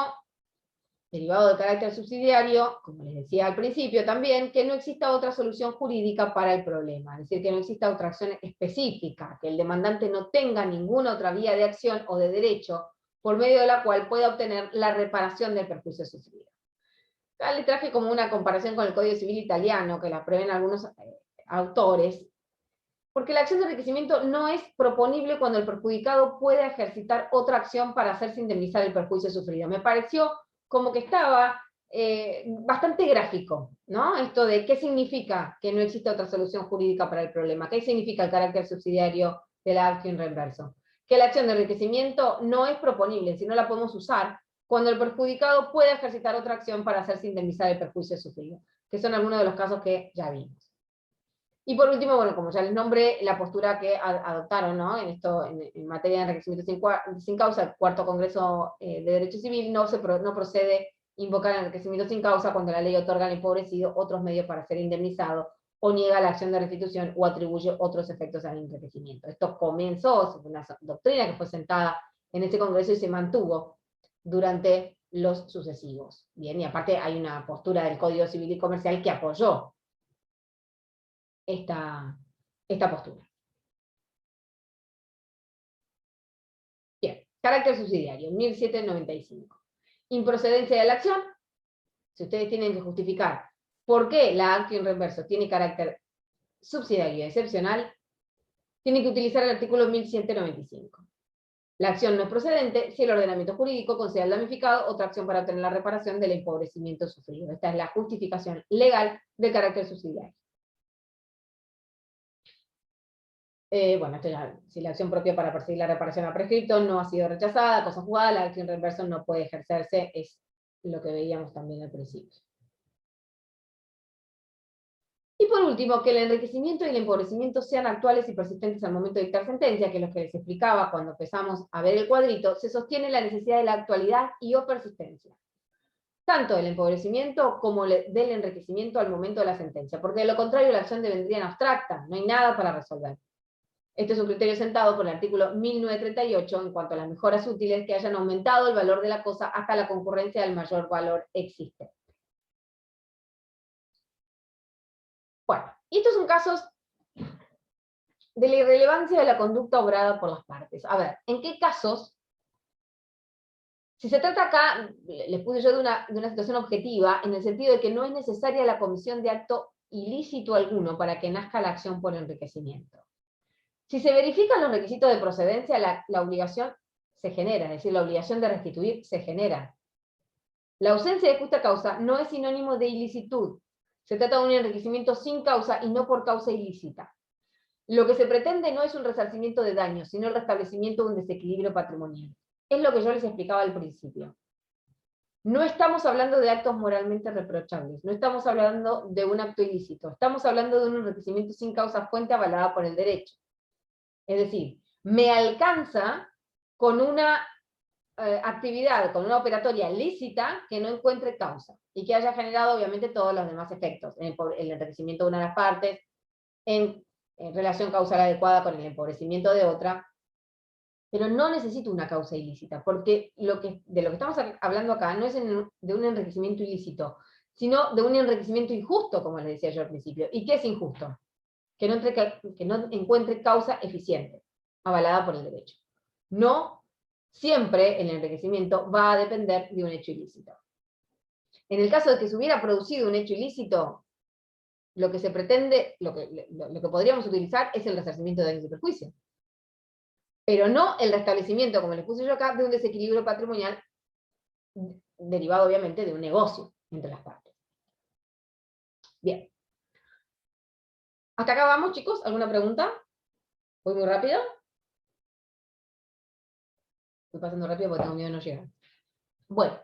derivado del carácter subsidiario, como les decía al principio también, que no exista otra solución jurídica para el problema, es decir, que no exista otra acción específica, que el demandante no tenga ninguna otra vía de acción o de derecho por medio de la cual pueda obtener la reparación del perjuicio sufrido. Acá le traje como una comparación con el Código Civil italiano, que la prevén algunos autores, porque la acción de enriquecimiento no es proponible cuando el perjudicado puede ejercitar otra acción para hacerse indemnizar el perjuicio sufrido. Me pareció como que estaba bastante gráfico, ¿no? Esto de qué significa que no existe otra solución jurídica para el problema, qué significa el carácter subsidiario de la acción reverso. Que la acción de enriquecimiento no es proponible, si no la podemos usar cuando el perjudicado puede ejercitar otra acción para hacerse indemnizar el perjuicio sufrido, que son algunos de los casos que ya vimos. Y por último, bueno, como ya les nombré, la postura que adoptaron, ¿no? en materia de enriquecimiento sin causa, el cuarto Congreso de Derecho Civil no procede invocar el enriquecimiento sin causa cuando la ley otorga al empobrecido otros medios para ser indemnizado, o niega la acción de restitución, o atribuye otros efectos al enriquecimiento. Esto comenzó, es una doctrina que fue sentada en ese Congreso y se mantuvo durante los sucesivos. Bien, y aparte hay una postura del Código Civil y Comercial que apoyó esta postura. Bien, carácter subsidiario, 1795. Improcedencia de la acción. Si ustedes tienen que justificar por qué la acción reverso tiene carácter subsidiario y excepcional, tienen que utilizar el artículo 1195. La acción no es procedente si el ordenamiento jurídico considera el damnificado otra acción para obtener la reparación del empobrecimiento sufrido. Esta es la justificación legal del carácter subsidiario. Bueno, esto ya, si la acción propia para perseguir la reparación a prescripto no ha sido rechazada, cosa jugada, la acción reverso no puede ejercerse, es lo que veíamos también al principio. Y por último, que el enriquecimiento y el empobrecimiento sean actuales y persistentes al momento de dictar sentencia, que es lo que les explicaba cuando empezamos a ver el cuadrito, se sostiene la necesidad de la actualidad y o persistencia. Tanto del empobrecimiento como del enriquecimiento al momento de la sentencia, porque de lo contrario la acción devendría en abstracta, no hay nada para resolver. Este es un criterio sentado por el artículo 1938 en cuanto a las mejoras útiles que hayan aumentado el valor de la cosa hasta la concurrencia del mayor valor existente. Bueno, y estos son casos de la irrelevancia de la conducta obrada por las partes. A ver, ¿en qué casos? Si se trata acá, les puse yo de una situación objetiva, en el sentido de que no es necesaria la comisión de acto ilícito alguno para que nazca la acción por enriquecimiento. Si se verifican los requisitos de procedencia, la obligación se genera, es decir, la obligación de restituir se genera. La ausencia de justa causa no es sinónimo de ilicitud. Se trata de un enriquecimiento sin causa y no por causa ilícita. Lo que se pretende no es un resarcimiento de daños, sino el restablecimiento de un desequilibrio patrimonial. Es lo que yo les explicaba al principio. No estamos hablando de actos moralmente reprochables, no estamos hablando de un acto ilícito, estamos hablando de un enriquecimiento sin causa fuente avalada por el derecho. Es decir, me alcanza con una actividad, con una operatoria lícita que no encuentre causa y que haya generado obviamente todos los demás efectos, el enriquecimiento de una de las partes, en relación causal adecuada con el empobrecimiento de otra, pero no necesito una causa ilícita, porque de lo que estamos hablando acá no es de un enriquecimiento ilícito, sino de un enriquecimiento injusto, como les decía yo al principio. ¿Y qué es injusto? Que no encuentre causa eficiente, avalada por el derecho. No siempre el enriquecimiento va a depender de un hecho ilícito. En el caso de que se hubiera producido un hecho ilícito, lo que se pretende, lo que podríamos utilizar es el resarcimiento de daños y perjuicios. Pero no el restablecimiento, como les puse yo acá, de un desequilibrio patrimonial derivado obviamente de un negocio entre las partes. Bien. ¿Hasta acá vamos, chicos? ¿Alguna pregunta? ¿Voy muy rápido? Estoy pasando rápido porque tengo miedo de no llegar. Bueno.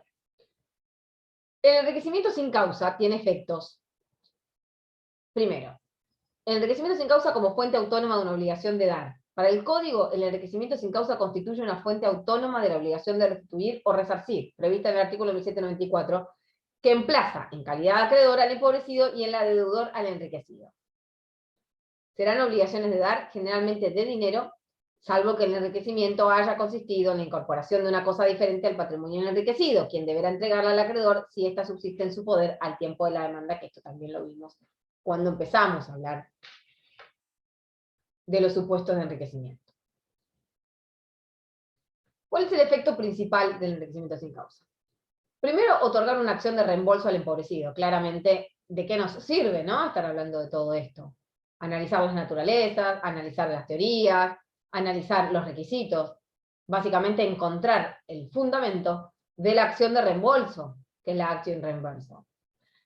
El enriquecimiento sin causa tiene efectos. Primero, el enriquecimiento sin causa como fuente autónoma de una obligación de dar. Para el Código, el enriquecimiento sin causa constituye una fuente autónoma de la obligación de restituir o resarcir, prevista en el artículo 1794, que emplaza en calidad de acreedor al empobrecido y en la de deudor al enriquecido. Serán obligaciones de dar, generalmente de dinero, salvo que el enriquecimiento haya consistido en la incorporación de una cosa diferente al patrimonio enriquecido, quien deberá entregarla al acreedor si ésta subsiste en su poder al tiempo de la demanda, que esto también lo vimos cuando empezamos a hablar de los supuestos de enriquecimiento. ¿Cuál es el efecto principal del enriquecimiento sin causa? Primero, otorgar una acción de reembolso al empobrecido. Claramente, ¿de qué nos sirve, no? Estar hablando de todo esto. Analizar las naturalezas, analizar las teorías, analizar los requisitos. Básicamente, encontrar el fundamento de la acción de reembolso, que es la acción reembolso.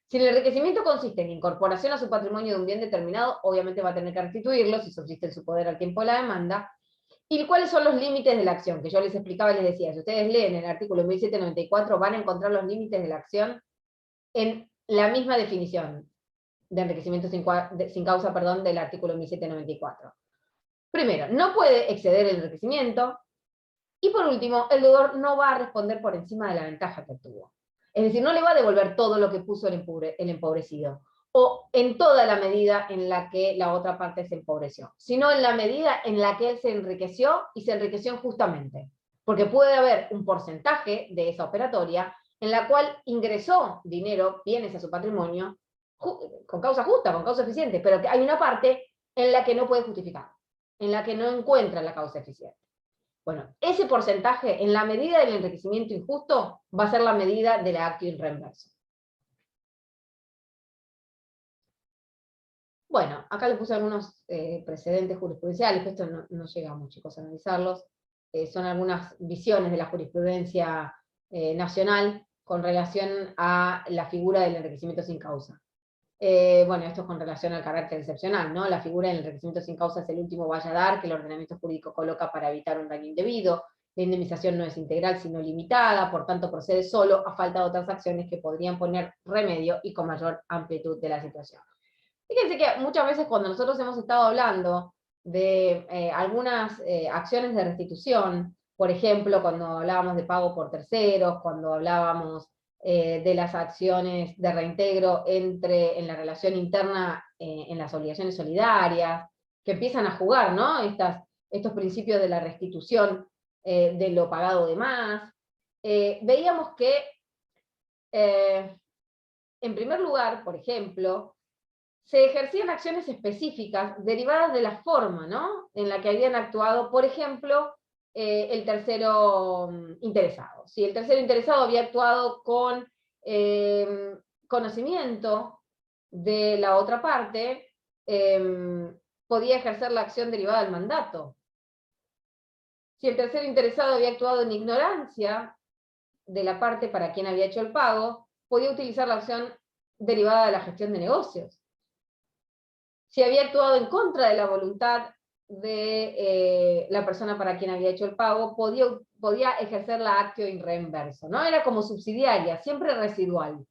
Si el enriquecimiento consiste en incorporación a su patrimonio de un bien determinado, obviamente va a tener que restituirlo si subsiste en su poder al tiempo de la demanda. ¿Y cuáles son los límites de la acción? Que yo les explicaba y les decía, si ustedes leen el artículo 1794, van a encontrar los límites de la acción en la misma definición de enriquecimiento sin causa, del artículo 1794. Primero, no puede exceder el enriquecimiento, y por último, el deudor no va a responder por encima de la ventaja que obtuvo. Es decir, no le va a devolver todo lo que puso el empobrecido, o en toda la medida en la que la otra parte se empobreció, sino en la medida en la que él se enriqueció, y se enriqueció injustamente. Porque puede haber un porcentaje de esa operatoria en la cual ingresó dinero, bienes a su patrimonio, con causa justa, con causa eficiente, pero que hay una parte en la que no puede justificar, en la que no encuentra la causa eficiente. Bueno, ese porcentaje, en la medida del enriquecimiento injusto, va a ser la medida de la actio in reverso. Bueno, acá les puse algunos precedentes jurisprudenciales, esto no llegamos, chicos, a analizarlos. Son algunas visiones de la jurisprudencia nacional con relación a la figura del enriquecimiento sin causa. Bueno, esto es con relación al carácter excepcional, ¿no? La figura del enriquecimiento sin causa es el último valladar que el ordenamiento jurídico coloca para evitar un daño indebido. La indemnización no es integral, sino limitada, por tanto procede solo a falta de otras acciones que podrían poner remedio y con mayor amplitud de la situación. Fíjense que muchas veces cuando nosotros hemos estado hablando de algunas acciones de restitución, por ejemplo, cuando hablábamos de pago por terceros, cuando hablábamos de las acciones de reintegro en la relación interna en las obligaciones solidarias, que empiezan a jugar, ¿no? Estos principios de la restitución de lo pagado de más, veíamos que, en primer lugar, por ejemplo, se ejercían acciones específicas derivadas de la forma, ¿no?, en la que habían actuado, por ejemplo, el tercero interesado. Si el tercero interesado había actuado con conocimiento de la otra parte, podía ejercer la acción derivada del mandato. Si el tercero interesado había actuado en ignorancia de la parte para quien había hecho el pago, podía utilizar la acción derivada de la gestión de negocios. Si había actuado en contra de la voluntad de la persona para quien había hecho el pago, podía ejercer la actio in reverso, ¿no? Era como subsidiaria, siempre residual.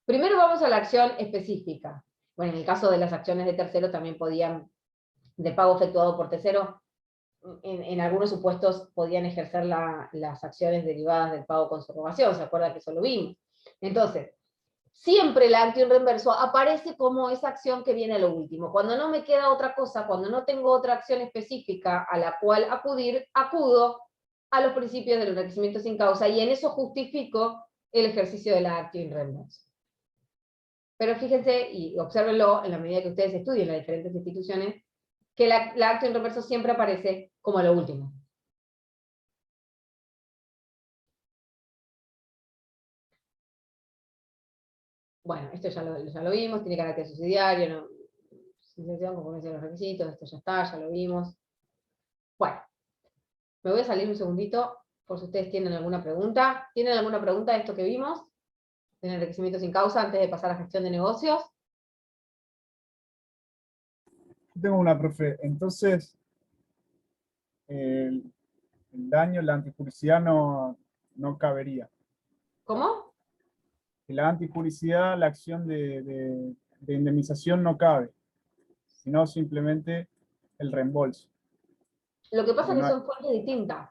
Primero vamos a la acción específica. Bueno, en el caso de las acciones de tercero también podían, de pago efectuado por tercero, en algunos supuestos podían ejercer las acciones derivadas del pago con subrogación, ¿se acuerdan que eso lo vimos? Entonces, siempre la actio in reverso aparece como esa acción que viene a lo último. Cuando no me queda otra cosa, cuando no tengo otra acción específica a la cual acudir, acudo a los principios del enriquecimiento sin causa, y en eso justifico el ejercicio de la actio in reverso. Pero fíjense, y obsérvenlo en la medida que ustedes estudien las diferentes instituciones, que la actio in reverso siempre aparece como a lo último. Bueno, esto ya lo vimos, tiene carácter subsidiario, ¿no? Conforme a los requisitos, esto ya está, ya lo vimos. Bueno, me voy a salir un segundito, por si ustedes tienen alguna pregunta. ¿Tienen alguna pregunta de esto que vimos? En enriquecimiento sin causa, antes de pasar a gestión de negocios. Tengo una, profe. Entonces, el daño, la antijuricidad no cabería. ¿Cómo? En la antijuricidad, la acción de indemnización no cabe, sino simplemente el reembolso. Lo que pasa es No que hay- son fuentes distintas.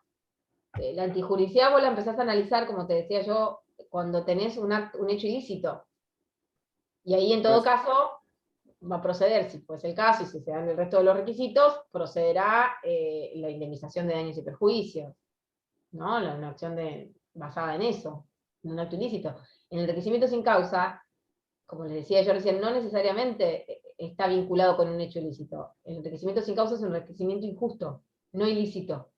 La antijuricidad vos la empezás a analizar, como te decía yo, cuando tenés un hecho ilícito. Y ahí, en todo pues, caso, va a proceder, si fuese el caso, y si se dan el resto de los requisitos, procederá la indemnización de daños y perjuicios, ¿no? Una acción basada en eso, en un acto ilícito. En el enriquecimiento sin causa, como les decía yo recién, no necesariamente está vinculado con un hecho ilícito. El enriquecimiento sin causa es un enriquecimiento injusto, no ilícito.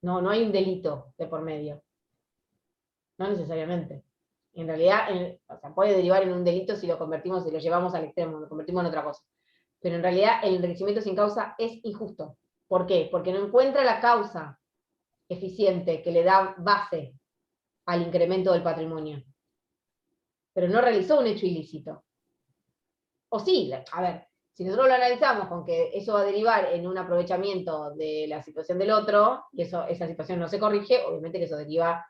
No hay un delito de por medio. No necesariamente. En realidad, o sea, puede derivar en un delito si lo convertimos, si lo llevamos al extremo, lo convertimos en otra cosa. Pero en realidad el enriquecimiento sin causa es injusto. ¿Por qué? Porque no encuentra la causa eficiente que le da base al incremento del patrimonio. Pero no realizó un hecho ilícito. O sí, a ver, si nosotros lo analizamos con que eso va a derivar en un aprovechamiento de la situación del otro, y esa situación no se corrige, obviamente que eso deriva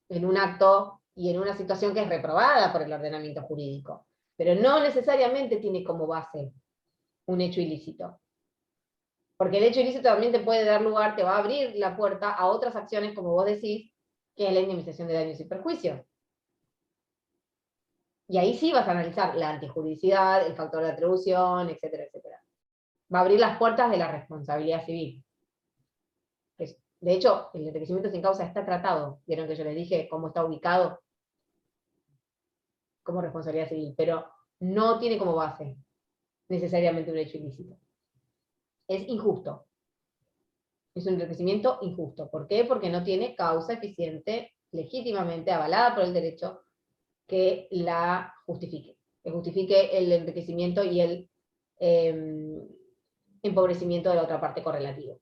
en un acto y en una situación que es reprobada por el ordenamiento jurídico. Pero no necesariamente tiene como base un hecho ilícito. Porque el hecho ilícito también te puede dar lugar, te va a abrir la puerta a otras acciones, como vos decís, que es la indemnización de daños y perjuicios. Y ahí sí vas a analizar la antijuridicidad, el factor de atribución, etcétera, etcétera. Va a abrir las puertas de la responsabilidad civil. De hecho, el enriquecimiento sin causa está tratado. Vieron que yo les dije cómo está ubicado como responsabilidad civil, pero no tiene como base necesariamente un hecho ilícito. Es injusto. Es un enriquecimiento injusto. ¿Por qué? Porque no tiene causa eficiente, legítimamente avalada por el derecho, que la justifique. Que justifique el enriquecimiento y el empobrecimiento de la otra parte correlativa.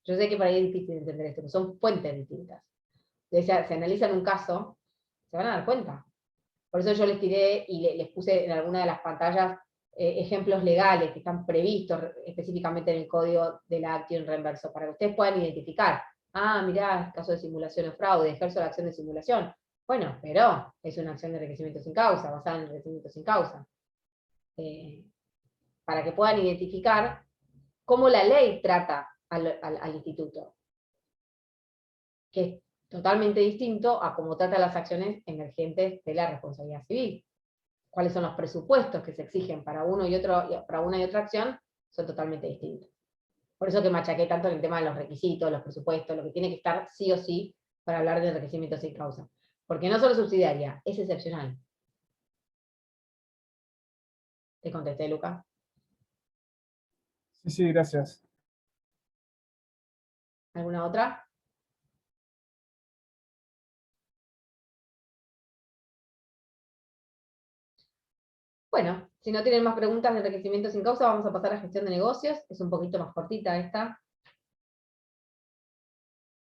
Yo sé que por ahí es difícil entender esto, pero son fuentes distintas. Entonces, se analizan un caso, se van a dar cuenta. Por eso yo les tiré y les puse en alguna de las pantallas ejemplos legales que están previstos específicamente en el código de la acción reverso, para que ustedes puedan identificar. Ah, mirá, caso de simulación o fraude, ejerzo la acción de simulación. Bueno, pero es una acción de enriquecimiento sin causa, basada en enriquecimiento sin causa. Para que puedan identificar cómo la ley trata al instituto, que es totalmente distinto a cómo trata las acciones emergentes de la responsabilidad civil. Cuáles son los presupuestos que se exigen para una y otra acción, son totalmente distintos. Por eso que machaqué tanto en el tema de los requisitos, los presupuestos, lo que tiene que estar sí o sí para hablar de enriquecimiento sin causa. Porque no solo es subsidiaria, es excepcional. ¿Te contesté, Luca? Sí, sí, gracias. ¿Alguna otra? Bueno, si no tienen más preguntas de enriquecimiento sin causa, vamos a pasar a gestión de negocios. Es un poquito más cortita esta.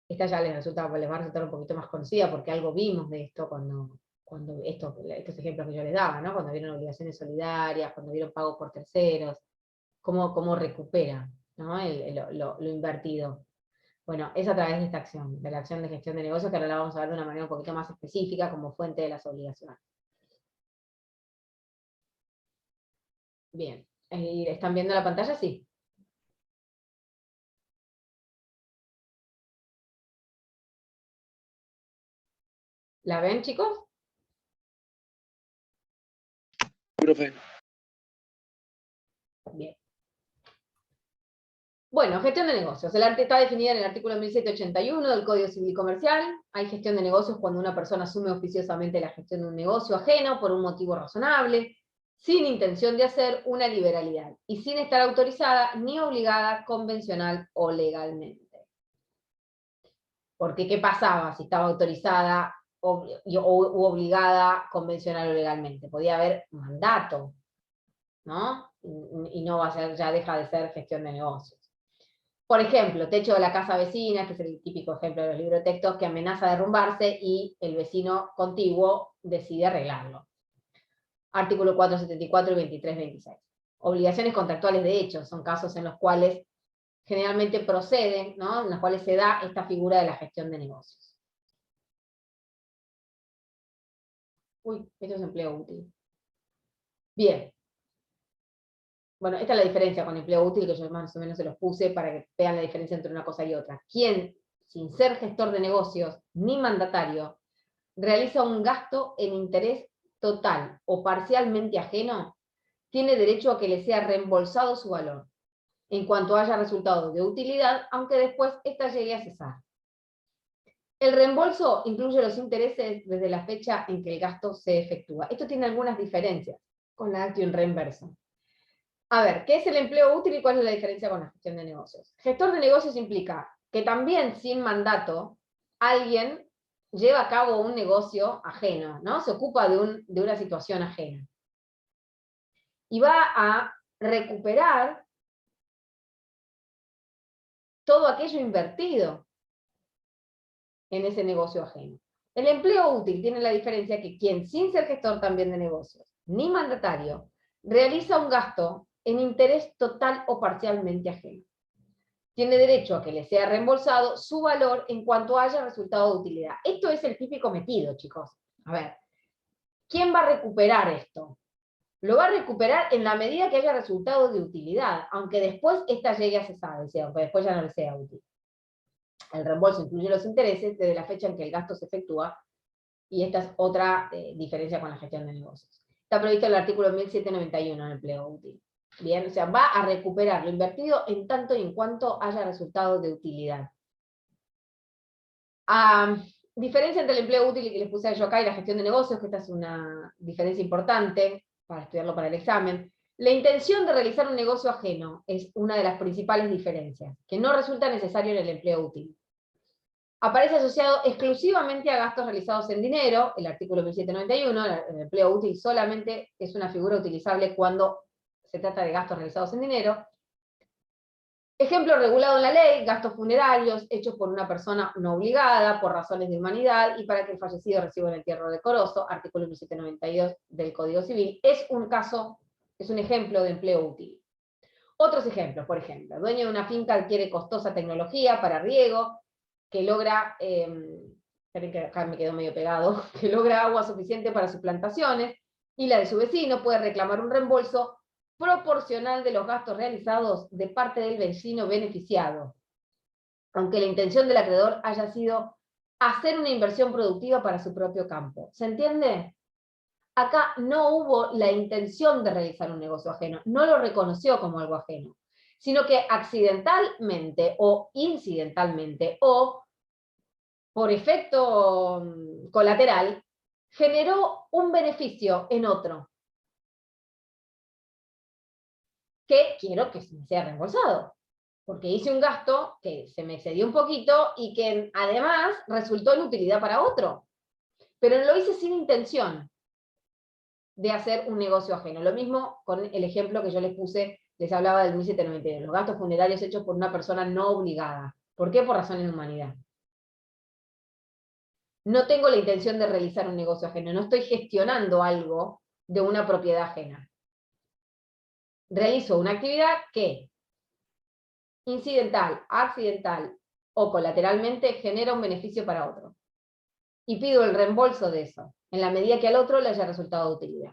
Esta ya les va a resultar un poquito más conocida porque algo vimos de esto cuando estos ejemplos que yo les daba, ¿no? Cuando vieron obligaciones solidarias, cuando vieron pago por terceros, cómo recupera, ¿no? lo invertido. Bueno, es a través de esta acción, de la acción de gestión de negocios, que ahora la vamos a ver de una manera un poquito más específica como fuente de las obligaciones. Bien, ¿están viendo la pantalla? Sí. ¿La ven, chicos? Profe. Bien. Bueno, gestión de negocios. El arte está definida en el artículo 1781 del Código Civil Comercial. Hay gestión de negocios cuando una persona asume oficiosamente la gestión de un negocio ajeno por un motivo razonable, sin intención de hacer una liberalidad, y sin estar autorizada ni obligada convencional o legalmente. Porque, ¿qué pasaba si estaba autorizada u obligada convencional o legalmente? Podía haber mandato, ¿no? Y no va a ser, ya deja de ser gestión de negocios. Por ejemplo, techo de la casa vecina, que es el típico ejemplo de los libros de textos, que amenaza derrumbarse y el vecino contiguo decide arreglarlo. Artículo 474 y 2326. Obligaciones contractuales de hecho, son casos en los cuales generalmente proceden, ¿no? En los cuales se da esta figura de la gestión de negocios. Uy, esto es empleo útil. Bien. Bueno, esta es la diferencia con empleo útil, que yo más o menos se los puse para que vean la diferencia entre una cosa y otra. Quien, sin ser gestor de negocios ni mandatario, realiza un gasto en interés total o parcialmente ajeno, tiene derecho a que le sea reembolsado su valor, en cuanto haya resultado de utilidad, aunque después ésta llegue a cesar. El reembolso incluye los intereses desde la fecha en que el gasto se efectúa. Esto tiene algunas diferencias con la acción reversa. A ver, ¿qué es el empleo útil y cuál es la diferencia con la gestión de negocios? Gestor de negocios implica que también sin mandato alguien lleva a cabo un negocio ajeno, ¿no? Se ocupa de una situación ajena. Y va a recuperar todo aquello invertido en ese negocio ajeno. El empleo útil tiene la diferencia que quien, sin ser gestor también de negocios, ni mandatario, realiza un gasto en interés total o parcialmente ajeno, tiene derecho a que le sea reembolsado su valor en cuanto haya resultado de utilidad. Esto es el típico metido, chicos. A ver, ¿quién va a recuperar esto? Lo va a recuperar en la medida que haya resultado de utilidad, aunque después esta llegue a cesar, o sea, aunque después ya no le sea útil. El reembolso incluye los intereses desde la fecha en que el gasto se efectúa, y esta es otra diferencia con la gestión de negocios. Está previsto en el artículo 1791 en el empleo útil. Bien, o sea, va a recuperar lo invertido en tanto y en cuanto haya resultado de utilidad. diferencia entre el empleo útil que les puse yo acá y la gestión de negocios, que esta es una diferencia importante para estudiarlo para el examen. La intención de realizar un negocio ajeno es una de las principales diferencias, que no resulta necesario en el empleo útil. Aparece asociado exclusivamente a gastos realizados en dinero, el artículo 1791, el empleo útil solamente es una figura utilizable cuando se trata de gastos realizados en dinero. Ejemplo regulado en la ley, gastos funerarios hechos por una persona no obligada, por razones de humanidad, y para que el fallecido reciba un entierro decoroso, artículo 1792 del Código Civil, es un ejemplo de empleo útil. Otros ejemplos, por ejemplo, dueño de una finca adquiere costosa tecnología para riego, que logra, esperen que acá me quedó medio pegado, que logra agua suficiente para sus plantaciones, y la de su vecino puede reclamar un reembolso proporcional de los gastos realizados de parte del vecino beneficiado, aunque la intención del acreedor haya sido hacer una inversión productiva para su propio campo. ¿Se entiende? Acá no hubo la intención de realizar un negocio ajeno, no lo reconoció como algo ajeno, sino que accidentalmente o incidentalmente o por efecto colateral generó un beneficio en otro que quiero que me sea reembolsado, porque hice un gasto que se me excedió un poquito y que además resultó en utilidad para otro, pero lo hice sin intención de hacer un negocio ajeno. Lo mismo con el ejemplo que yo les puse, les hablaba del 1792, los gastos funerarios hechos por una persona no obligada. ¿Por qué? Por razones de humanidad. No tengo la intención de realizar un negocio ajeno, no estoy gestionando algo de una propiedad ajena. Realizo una actividad que, incidental, accidental o colateralmente, genera un beneficio para otro. Y pido el reembolso de eso, en la medida que al otro le haya resultado de utilidad.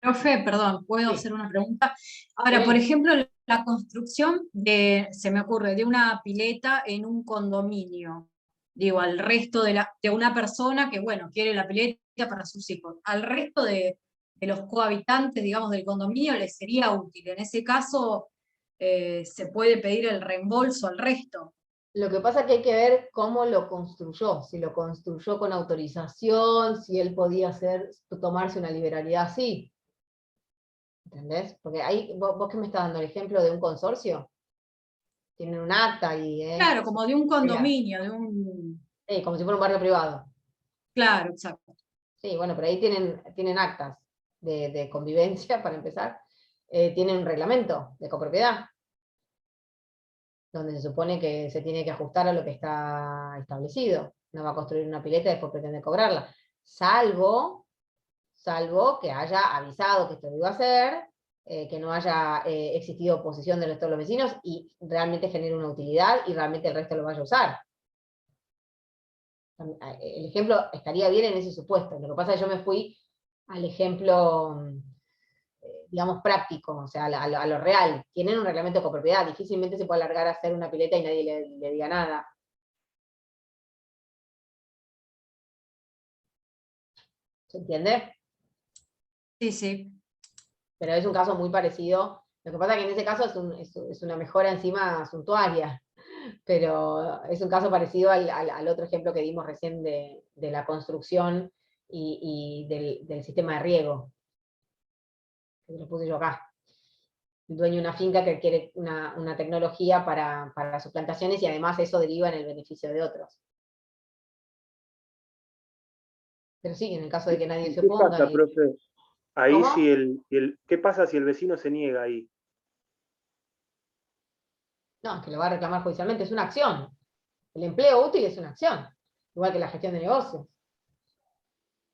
Profe, perdón, ¿puedo hacer una pregunta? Ahora, por ejemplo, la construcción se me ocurre, de una pileta en un condominio. Digo, al resto de una persona que, bueno, quiere la pileta para sus hijos. Al resto de los cohabitantes, digamos, del condominio les sería útil. En ese caso, se puede pedir el reembolso al resto. Lo que pasa es que hay que ver cómo lo construyó, si lo construyó con autorización, si él podía tomarse una liberalidad así. ¿Entendés? Porque ahí, vos que me estás dando el ejemplo de un consorcio, tienen un acta y... Claro, como de un condominio, de un... Sí, como si fuera un barrio privado. Claro, exacto. Sí, bueno, pero ahí tienen actas de convivencia, para empezar. Tienen un reglamento de copropiedad, donde se supone que se tiene que ajustar a lo que está establecido. No va a construir una pileta y después pretende cobrarla. Salvo que haya avisado que esto lo iba a hacer, que no haya existido oposición del resto de los vecinos y realmente genere una utilidad y realmente el resto lo vaya a usar. El ejemplo estaría bien en ese supuesto. Lo que pasa es que yo me fui al ejemplo, digamos, práctico, o sea, a lo real. Tienen un reglamento de copropiedad, difícilmente se puede alargar a hacer una pileta y nadie le diga nada. ¿Se entiende? Sí, sí. Pero es un caso muy parecido. Lo que pasa es que en ese caso es una mejora encima suntuaria, pero es un caso parecido al otro ejemplo que dimos recién de la construcción y del sistema de riego, que lo puse yo acá. El dueño de una finca que quiere una tecnología para sus plantaciones y además eso deriva en el beneficio de otros. Pero sí, en el caso de que nadie se oponga... ¿Qué pasa, profe? Ahí ¿Cómo? ¿Qué pasa si el vecino se niega ahí? No, es que lo va a reclamar judicialmente, es una acción. El empleo útil es una acción, igual que la gestión de negocios.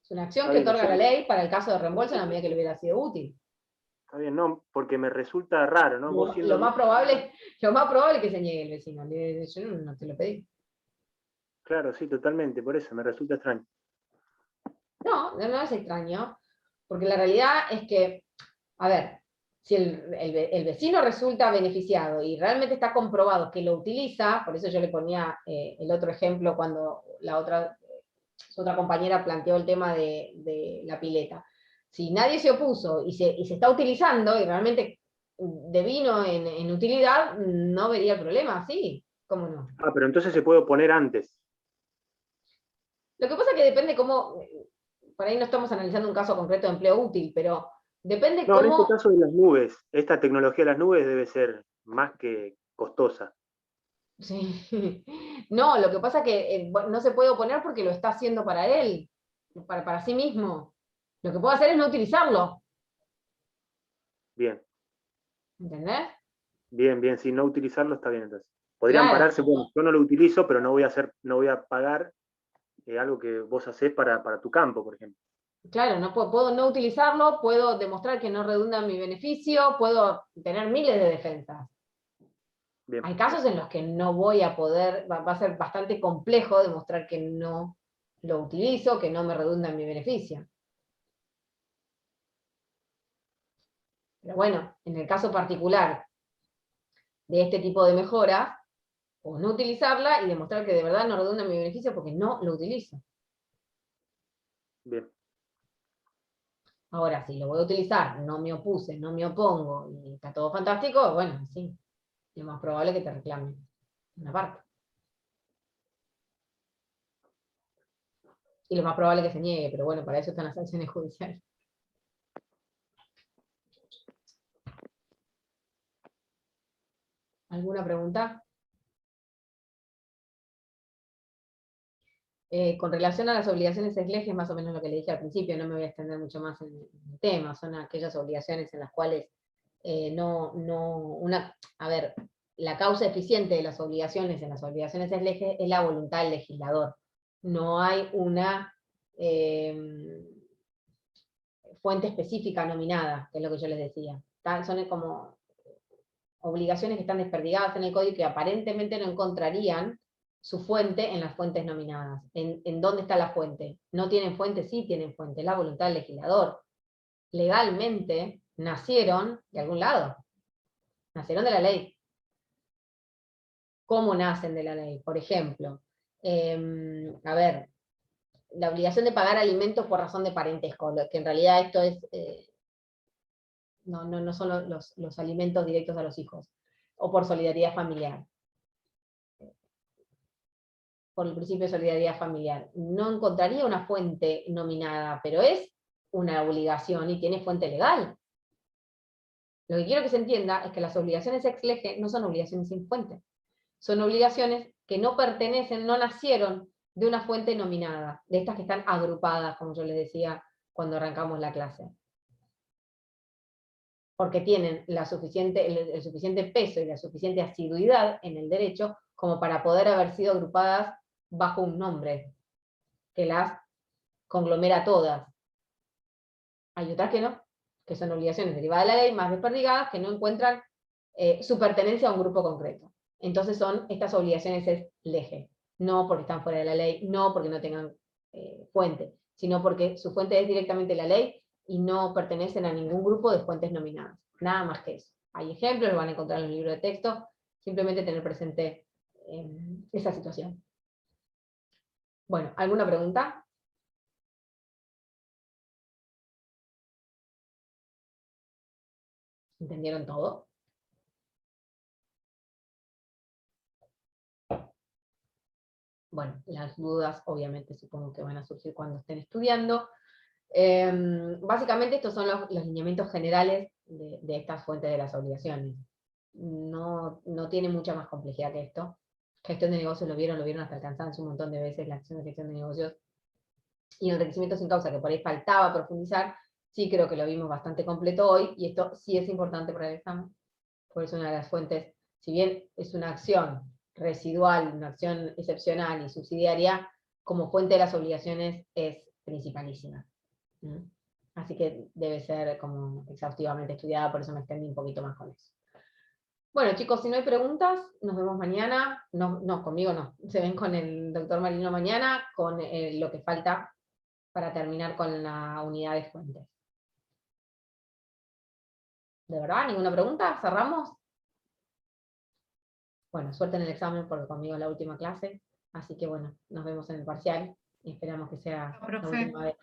Es una acción que otorga la ley para el caso de reembolso en la medida que le hubiera sido útil. Está bien, no, porque me resulta raro, ¿no? Lo más probable es que se niegue el vecino. Yo no te lo pedí. Claro, sí, totalmente, por eso me resulta extraño. No es extraño, porque la realidad es que, a ver, si el vecino resulta beneficiado y realmente está comprobado que lo utiliza, por eso yo le ponía el otro ejemplo cuando su otra compañera planteó el tema de la pileta. Si nadie se opuso y se está utilizando y realmente devino en utilidad, no vería el problema, sí. ¿Cómo no? Ah, pero entonces se puede oponer antes. Lo que pasa es que depende cómo, por ahí no estamos analizando un caso concreto de empleo útil, pero depende No, en este cómo, caso de las nubes, esta tecnología de las nubes debe ser más que costosa. sí. No, lo que pasa es que no se puede oponer porque lo está haciendo para él, para sí mismo. Lo que puede hacer es no utilizarlo, Bien, ¿entendés? bien, bien, si no utilizarlo está bien entonces. Podrían Claro, pararse, bueno, yo no lo utilizo, pero no voy a pagar algo que vos hacés para tu campo, por ejemplo. claro, no puedo no utilizarlo, puedo demostrar que no redunda en mi beneficio, puedo tener miles de defensas. Bien, Hay casos en los que no voy a poder, va a ser bastante complejo demostrar que no lo utilizo, que no me redunda en mi beneficio. Pero bueno, en el caso particular de este tipo de mejora, o no utilizarla y demostrar que de verdad no redunda en mi beneficio porque no lo utilizo. bien. Ahora, si lo voy a utilizar, no me opuse, no me opongo, y está todo fantástico, bueno, sí, lo más probable es que te reclamen una parte. Y lo más probable es que se niegue, pero bueno, para eso están las sanciones judiciales. ¿Alguna pregunta? Con relación a las obligaciones ex-lege, es más o menos lo que le dije al principio, no me voy a extender mucho más en el tema, son aquellas obligaciones en las cuales a ver, la causa eficiente de las obligaciones en las obligaciones ex-lege es la voluntad del legislador. No hay una fuente específica nominada, que es lo que yo les decía. Son como obligaciones que están desperdigadas en el código y que aparentemente no encontrarían su fuente en las fuentes nominadas. ¿En dónde está la fuente? ¿No tienen fuente? Sí tienen fuente, es la voluntad del legislador. Legalmente nacieron de algún lado, nacieron de la ley. ¿Cómo nacen de la ley? Por ejemplo, a ver, la obligación de pagar alimentos por razón de parentesco, que en realidad esto es, no son los alimentos directos a los hijos, o por solidaridad familiar. Por el principio de solidaridad familiar. No encontraría una fuente nominada, pero es una obligación y tiene fuente legal. Lo que quiero que se entienda es que las obligaciones ex lege no son obligaciones sin fuente. Son obligaciones que no pertenecen, no nacieron de una fuente nominada, de estas que están agrupadas, como yo les decía cuando arrancamos la clase. Porque tienen el suficiente peso y la suficiente asiduidad en el derecho como para poder haber sido agrupadas bajo un nombre que las conglomera todas. Hay otras que no, que son obligaciones derivadas de la ley, más desperdigadas, que no encuentran su pertenencia a un grupo concreto. Entonces son estas obligaciones ex lege, no porque están fuera de la ley, no porque no tengan fuente, sino porque su fuente es directamente la ley y no pertenecen a ningún grupo de fuentes nominadas. Nada más que eso. Hay ejemplos, lo van a encontrar en el libro de texto, simplemente tener presente esa situación. Bueno, ¿alguna pregunta? ¿Entendieron todo? Bueno, las dudas obviamente supongo que van a surgir cuando estén estudiando. Básicamente estos son los lineamientos generales de estas fuentes de las obligaciones. No tiene mucha más complejidad que esto. Gestión de negocios lo vieron hasta el cansancio un montón de veces, la acción de gestión de negocios. Y el requisimiento sin causa, que por ahí faltaba profundizar, sí creo que lo vimos bastante completo hoy, y esto sí es importante para el examen, porque es una de las fuentes, si bien es una acción residual, una acción excepcional y subsidiaria, como fuente de las obligaciones es principalísima. Así que debe ser como exhaustivamente estudiada, por eso me extendí un poquito más con eso. Bueno, chicos, si no hay preguntas, nos vemos mañana. No, conmigo no. Se ven con el doctor Marino mañana, con lo que falta para terminar con la unidad de fuentes. ¿De verdad? ¿Ninguna pregunta? ¿Cerramos? Bueno, suerte en el examen porque conmigo es la última clase. Así que bueno, nos vemos en el parcial y esperamos que sea la última vez.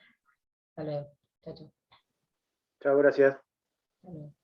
Hasta luego. Chao, chao. Chao, gracias. Hasta luego.